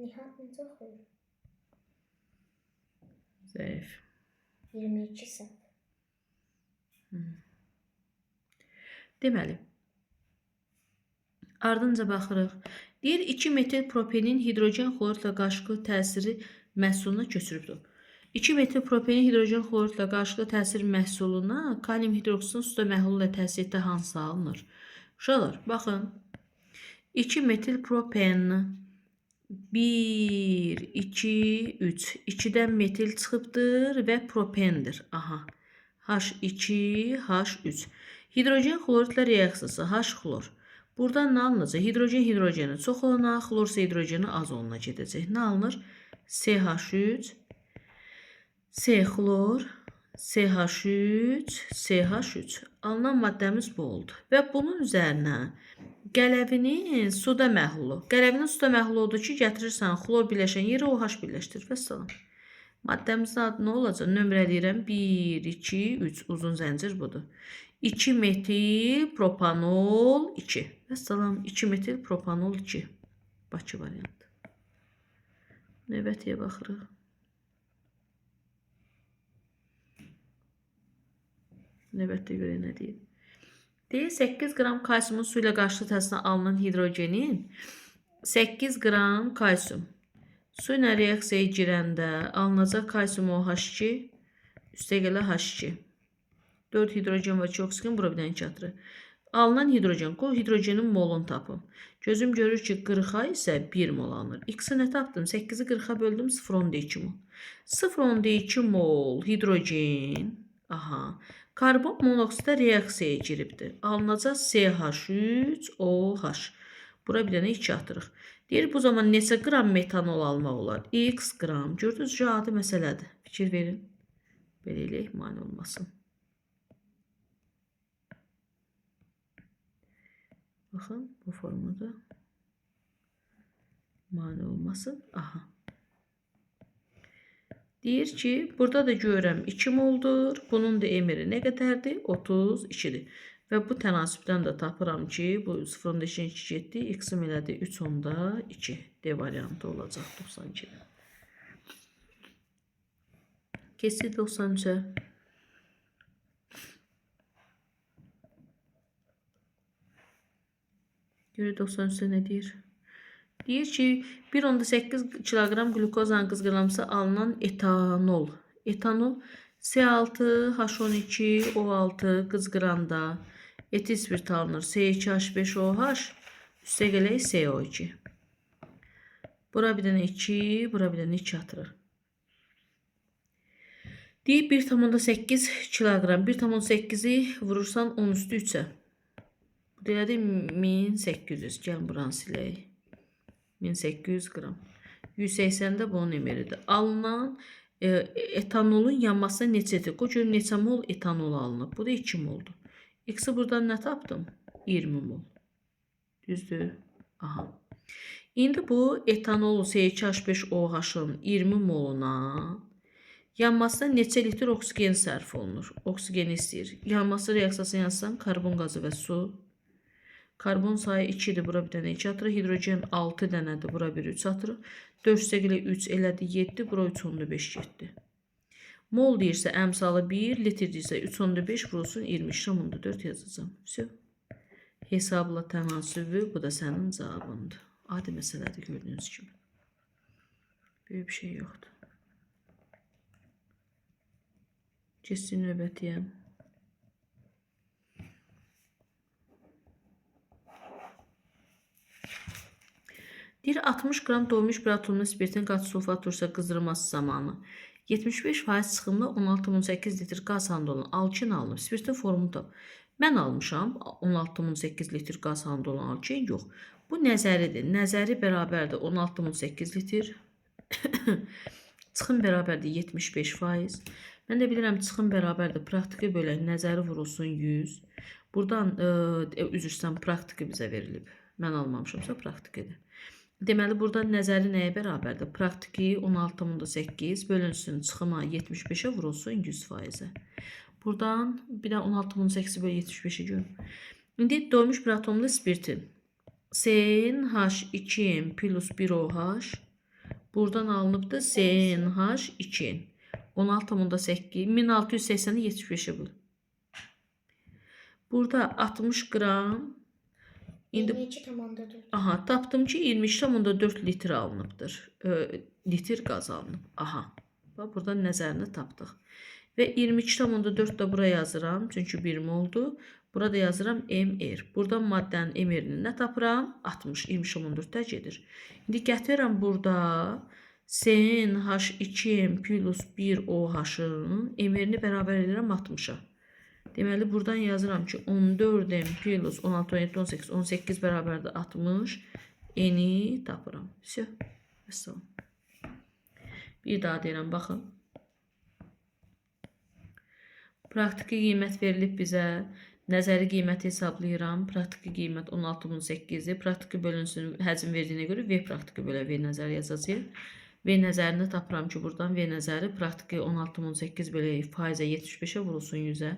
Nihat necə oxuyur? Zəif. 22 səhv. Deməli, ardınca baxırıq. Deyir, 2 metil propenin hidrogen xloridlə qarşılıqlı təsiri məhsuluna köçürübdür. 2 metil propenin hidrogen xloridlə qarşılıqlı təsir məhsuluna kalium hidroksidin suda məhlulu ilə təsirdə hansı alınır? Uşaqlar, baxın. 2 metil propen 1, 2, 3. 2-dən metil çıxıbdır və propendir. Aha. H2, H3. Hidrogen xloridlə reaksiyası H-xlor. Buradan nə alınacaq? Hidrogen hidrogeni çox olana, xlorsa hidrogeni az olana gedəcək. Nə alınır? CH3, C-xlor, CH3, CH3. Alınan maddəmiz bu oldu. Və bunun üzərinə qələvinin suda məhlulu. Qələvinin suda məhlulu oldu ki, gətirirsən xlor birləşən yerə OH birləşdir. Vəssalam. Maddəmizin adı nə olacaq? Nömrələyirəm. 1, 2, 3. Uzun zəncir budur. 2 metil propanol 2. Vəssalam, 2 metil propanol 2. Bakı variantı. Növbətiyə baxırıq. Növbətdə görə nə deyir? Deyir 8 qram kalsiumun su ilə qarşılıqlı təsirinə alınan hidrogenin 8 qram kalsium su ilə reaksiyaya girəndə alınacaq kalsium OH2 üstəgələ H2. 4 hidrogen və 2 oksigen, bura bir dənə 2 atırı. Alınan hidrogen, qoy hidrogenin molunu tapım. Gözüm görür ki 40'a isə 1 mol alınır. X-i nə tapdım? 8'i 40'a böldüm, 0,2 mol. 0,2 mol hidrogen, aha, karbon monoksidə reaksiyaya giribdir. Alınacaq CH3OH. Bura bir dənə 2 atırıq. Deyir, bu zaman neçə qram metanol almaq olar? X qram. Gördünüz, adı məsələdir. Fikir verin. Belə eləyək, mane olmasın. Baxın, bu formada mane olmasın. Aha. Deyir ki, burada da görürəm 2 moldur. Bunun da emiri nə qədərdir? 32-dir. Və bu tənasibdən də tapıram ki, bu 0,2 getdi. X-im elədi 3,2. D variantı olacaq 92-də. Keçdik 93-ə. Görə 93-də nə deyir? Deyir ki, 1,8 kilogram glukozanın qızğılanması alınan etanol. Etanol C6H12O6 qızğıranda etil spirt alınır. C2H5OH üstəgələk CO2. Bura bir dənə 2, bura bir dənə 2 atırıq. Deyir 1,8 kilogram. 1,8'i vurursan 10 üstü 3'ə. Bu deyədir 1800. Gəlin buranı silək. 1800 qram. 180'də bunun emiridir. Alınan etanolun yanması neçədir? Qoy görüm neçə mol etanol alınıb. Bu da 2 moldur. X-i buradan nə tapdım? 20 mol. Düzdür? Aha. İndi bu etanolu C2H5OH-ın 20 moluna yanmasına neçə litr oksigen sərf olunur? Oksigen istəyir. Yanması reaksiyasına yazsan karbon qazı və su. Karbon sayı 2'dir, bura bir dənə 2 atırıq. Hidrogen 6 dənədir, bura bir 3 atırıq. 4 üstəgələ 3 elədi 7, bura 3,5 getdi. Mol deyirsə əmsalı 1, litr deyirsə 3,5 vurulsun 20,4 yazacağım. Все. Hesabla tənasübü, bu da sənin cavabındır. Adi məsələdir gördüyünüz kimi. Böyük bir şey yoxdur. Keçsin növbətiyə. Deyir 60 qram doymuş bir atomlu spirtin qat sulfat turşa qızdırılması zamanı 75% çıxımlı 16,8 litr qaz halında olan alkin alınıb. Spirtin formunu da mən almışam 16,8 litr qaz halında olan alkin yox. Bu nəzəridir. Nəzəri bərabərdir 16,8 litr. Çıxım bərabərdir 75%. Mən də bilirəm çıxım bərabərdir praktiki bölək nəzəri vurulsun 100. Buradan üzr istəyirəm, praktiki bizə verilib. Mən almamışamsa praktikidir. Deməli, burada nəzəri nəyə bərabərdir? Praktiki 16,8 bölünsün çıxıma 75'e vurulsun 100%. Buradan bir də 16,8 bölü 75'i görün. İndi doymuş bir atomlu spirtin CnH2n plus 1OH buradan alınıbdır CnH2n 16,8 1680'i 75'e böl. Burada 60 qram. İndi 22,4. Aha, tapdım ki 22,4 litr alınıbdır. Litr qaz alınıb. Aha. Bax burada nəzərini tapdıq. Və 22,4 da bura yazıram. Çünki 1 moldu. Burada yazıram MR. Buradan maddənin MR-ni nə tapıram? 60. 20,4-də gedir. İndi gətirirəm burada CnH2n plus 1OH-ın MR-ni bərabər edirəm 60'a. Deməli, buradan yazıram ki 14m plus 16, 17, 18, 18 bərabərdir 60. Eni tapıram. Все. Bir daha deyirəm, baxın. Praktiki qiymət verilib bizə. Nəzəri qiyməti hesablayıram. Praktiki qiymət 16,8-dir. Praktiki bölünsün həcm verdiyinə görə V praktiki bölə V nəzəri yazacağıq. V nəzərini tapıram ki, buradan V nəzəri praktiki 16,8 belə faizə 75-ə vurulsun 100-ə.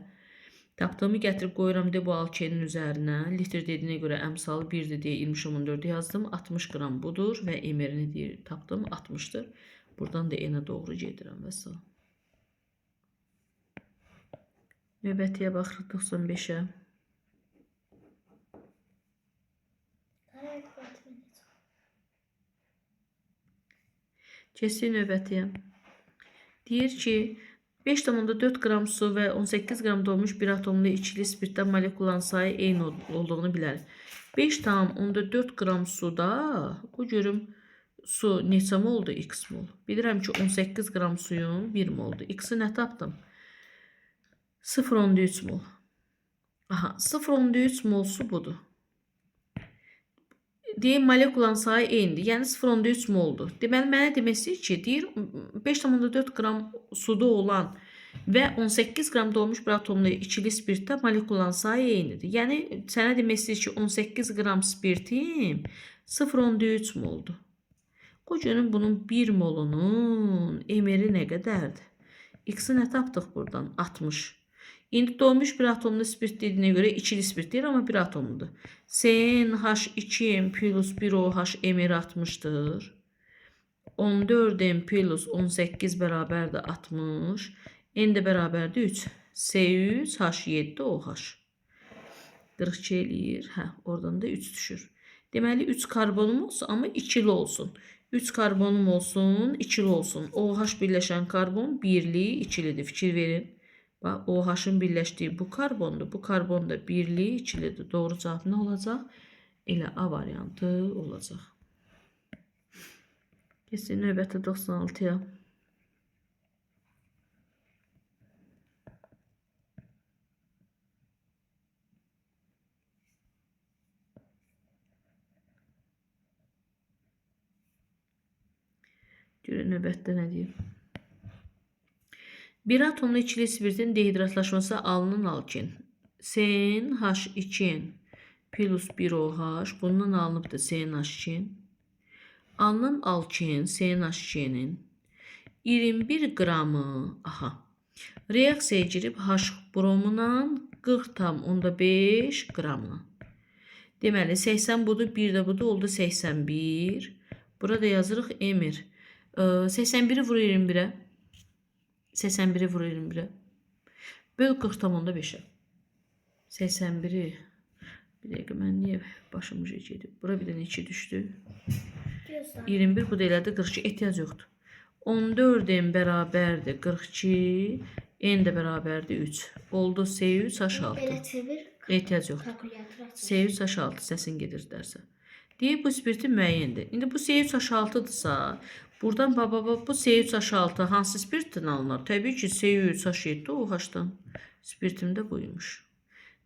Tapdığımı gətirib qoyuram de bu alkenin üzərinə. Litr dediyinə görə əmsalı 1-dir deyə 20,4 yazdım. 60 qram budur və emerini deyir. Tapdım 60'dır. Buradan da enə doğru gedirəm və salam. Növbətiyə baxırıq 95-ə. Keçdik növbətiyə. Deyir ki, 5,4 qram su və 18 qram dolmuş bir atomlu içili spirtdə molekulanın sayı eyni olduğunu bilərik. 5,4 qram suda, bu görüm su neçə moldur? X mol. Bilirəm ki, 18 qram suyun 1 moldur. X-i nə tapdım? 0,3 mol. Aha, 0,3 mol su budur. Deyim, molekulanın sayı eynidir. Yəni 0,3 moldur. Deməli, mənə demək istəyir ki, deyir 5,4 qram suda olan və 18 qram dolmuş bir atomlu içili spirtdə molekulanın sayı eynidir. Yəni, sənə demək istəyir ki, 18 qram spirtim 0,3 moldur. Qocanın bunun 1 molunun emeri nə qədərdir? X-i nə tapdıq buradan? 60. İndi dolmuş bir atomlu spirt dediyinə görə içili spirt deyir, amma bir atomludur. CnH2n plus 1OH emeri 60'dır. 14n plus 18 bərabərdir 60. N də bərabərdir 3. C3H7OH. 42 eləyir. Hə, oradan da 3 düşür. Deməli 3 karbonum olsun, amma ikili olsun. 3 karbonum olsun, ikili olsun. OH birləşən karbon birli, ikilidir. Fikir verin. OH-ın birləşdiyi bu karbondur. Bu karbon da birli, ikilidir. Doğru cavab nə olacaq? Elə A variantı olacaq. Keçdik növbəti 96-ya. Görün növbətdə nə deyir? Bir atomlu içili spirtin dehidratlaşması alınan alken CnH2n plus 1OH bundan alınıbdır CnH2n. Alınan alken CnH2n'in 21 qramı reaksiyaya girib H bromuna 40,5 qramla. Deməli 80 budur, 1 də budur, oldu 81. Burada yazırıq emir. 81'i vurur 21'ə. 81'i vurur 21'ə. Böl 40,5'ə. 81'i. Bir dəqiqə, mən niyə başım gedib? Bura bir dənə 2 düşdü. 21 bu da elədi 42. Ehtiyac yoxdur. 14n bərabərdir 42. N də bərabərdir 3. Oldu C3H6. Ehtiyac yoxdur. C3H6 səsin gedir dərsə. Deyib bu spirtin müəyyəndir. İndi bu C3H6'dırsa, buradan bu C3H6 hansı spirtdən alınır? Təbii ki, C3H7 OH-dan. Spirtim də buymuş.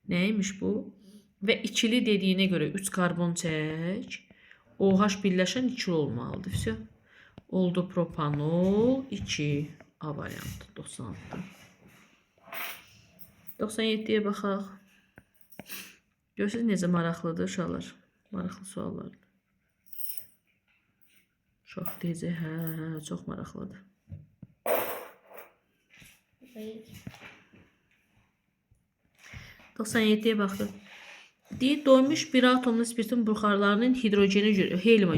Nəymiş bu? Və ikili dediyinə görə 3 karbon çək. OH birləşən ikili olmalıdır. Все. Oldu propanol 2. A variantı 96. 97'yə baxaq. Görürsünüz necə maraqlıdır uşaqlar. Maraqlı suallardır. Çox tezə, çox maraqlıdır. (97'ye baxdıq. Deyir, doymuş bir atomlu spirtin buxarlarının hidrogeni görə, helyuma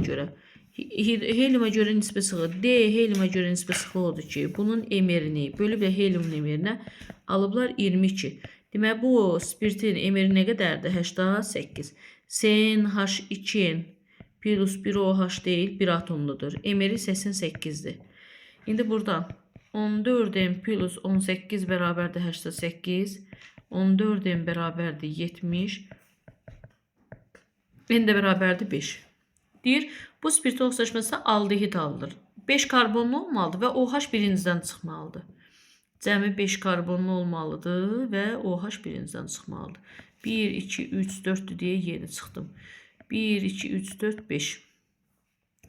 görə nisbə sıxlığı, D helyuma görə nisbə sıxlığı odur ki, bunun emerini, bölüb helyumun emerinə alıblar 22. Demək, bu spirtin emeri nə qədərdir? 88. CnH2n plus 1OH deyil, bir atomludur. Emeri 88'dir. İndi buradan 14n plus 18 bərabərdir 88. 14n bərabərdir 70. N də bərabərdir 5. Deyir, bu spirtin oksijləşməsi aldehid alınır. 5 karbonlu olmalıdır və OH birincidən çıxmalıdır. Cəmi 5 karbonlu olmalıdır və OH birincidən çıxmalıdır. 1, 2, 3, 4 deyə yeni çıxdım. 1, 2, 3, 4, 5.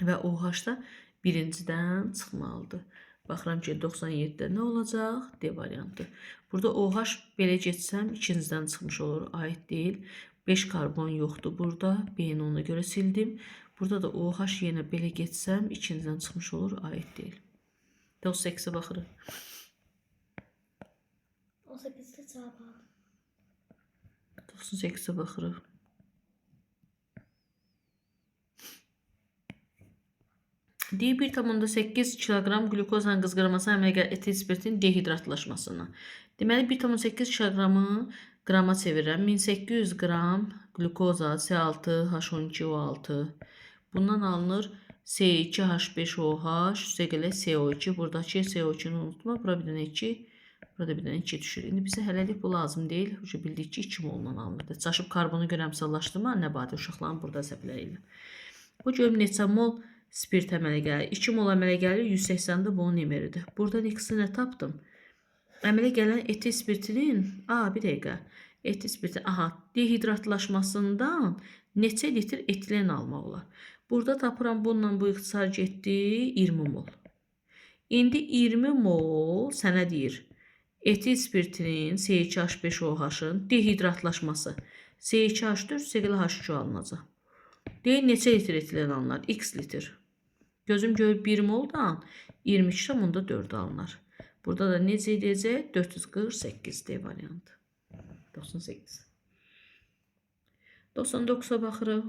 Və OH da birincidən çıxmalıdır. Baxıram ki, 97'də nə olacaq? D variantı. Burada OH belə geçsəm ikincidən çıxmış olur, aid deyil. 5 karbon yoxdur burada. B-ni ona görə sildim. Burada da OH yenə belə getsəm içindən çıxmış olur, aid deyil. 98-ə baxırıq. 18-də cavab al. 98-ə baxırıq. Deyir 1,8 kiloqram glukozla qızqırması əmələ gəlir etil spirtin dehidratlaşmasına. Deməli 1,8 kiloqramı qrama çevirirəm. 1800 qram glukoza C6H12O6. Bundan alınır C2H5OH, üstə gələk CO2. Buradakı CO2-ni unutma. Bura bir dənə 2, burada bir dənə 2 düşür. İndi bizə hələlik bu lazım deyil. Bildik ki 2 moldan alınır. Çaşıb karbonu görəmsallaşdırma, nəbati uşaqların burada əsəbləri ilə. Bu görüm neçə mol spirt əmələ gəlir. 2 mol əmələ gəlir, 180-də bu onun emeridir. Buradan x-i nə tapdım? Əmələ gələn etil spirtinin, bir dəqiqə, etil spirtin, dehidratlaşmasından neçə litr etilen almaq olar? Burada tapıram, bununla bu ixtisar getdi 20 mol. İndi 20 mol sənə deyir, etil spirtinin C2H5OH-ın dehidratlaşması. C2H4, C2H2 alınacaq. Deyil, neçə litr etilen alınır? X litr. Gözüm görüb 1 moldan 22,4 alınır. Burada da necə edəcək? 448 D variantı. 98. 99'a baxırıq.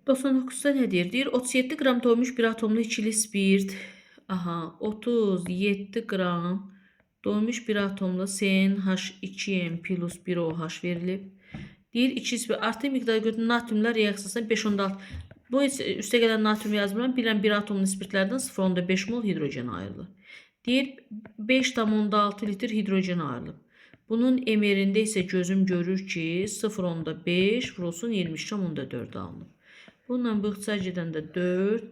%99'da nə deyir? Deyir 37 qram doymuş bir atomlu ikili spirt. 37 qram doymuş bir atomlu CnH2n plus 1OH verilib. Deyir 2 spirt artı miqdarı götürün natriumlar reaksiyasına 5,6. Bu üstə gələn natrium yazmıram. Bilən bir atomlu spirtlərdən 0,5 mol hidrogen ayrılır. Deyir 5,6 litr hidrogen ayrılıb. Bunun emerində isə gözüm görür ki 0,5 vurulsun 23,4 alınıb. Bununla bu ixtisar gedəndə 4,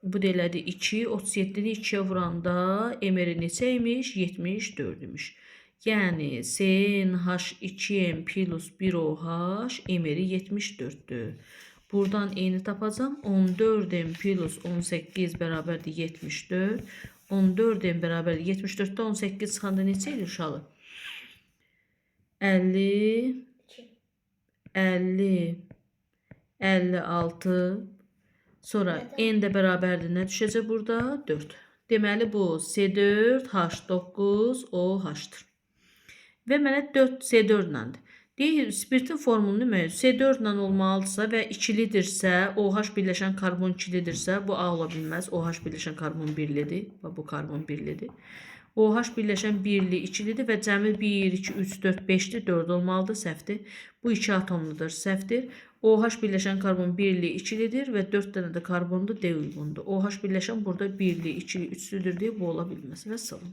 bu da elədi 2, 37-ni 2-yə vuranda emeri neçə imiş? 74 imiş. Yəni CnH2n plus 1OH emeri 74'dür. Buradan eni tapacağım. 14n plus 18 bərabərdir 74. 14n bərabərdir 74'də 18 çıxanda neçə edir uşağı? 50, 50, 56. Sonra n də bərabərdir nə düşəcək burada? 4. Deməli bu C4H9OH-dır. Və mənə 4 C4 ləndir. Deyir, spirtin formulunu mövcud. C4 ilə olmalıdırsa və ikilidirsə, OH birləşən karbon ikilidirsə, bu A ola bilməz. OH birləşən karbon birlidir. Bu karbon birlidir. OH birləşən birli ikilidir və cəmi 1, 2, 3, 4, 5'dir. 4 olmalıdır, səhvdir. Bu 2 atomludur, səhvdir. OH birləşən karbon birli ikilidir və 4 dənə də karbondur, D uyğundur. OH birləşən burada birli, ikili, üçlüdür deyə bu ola bilməz. Və salam.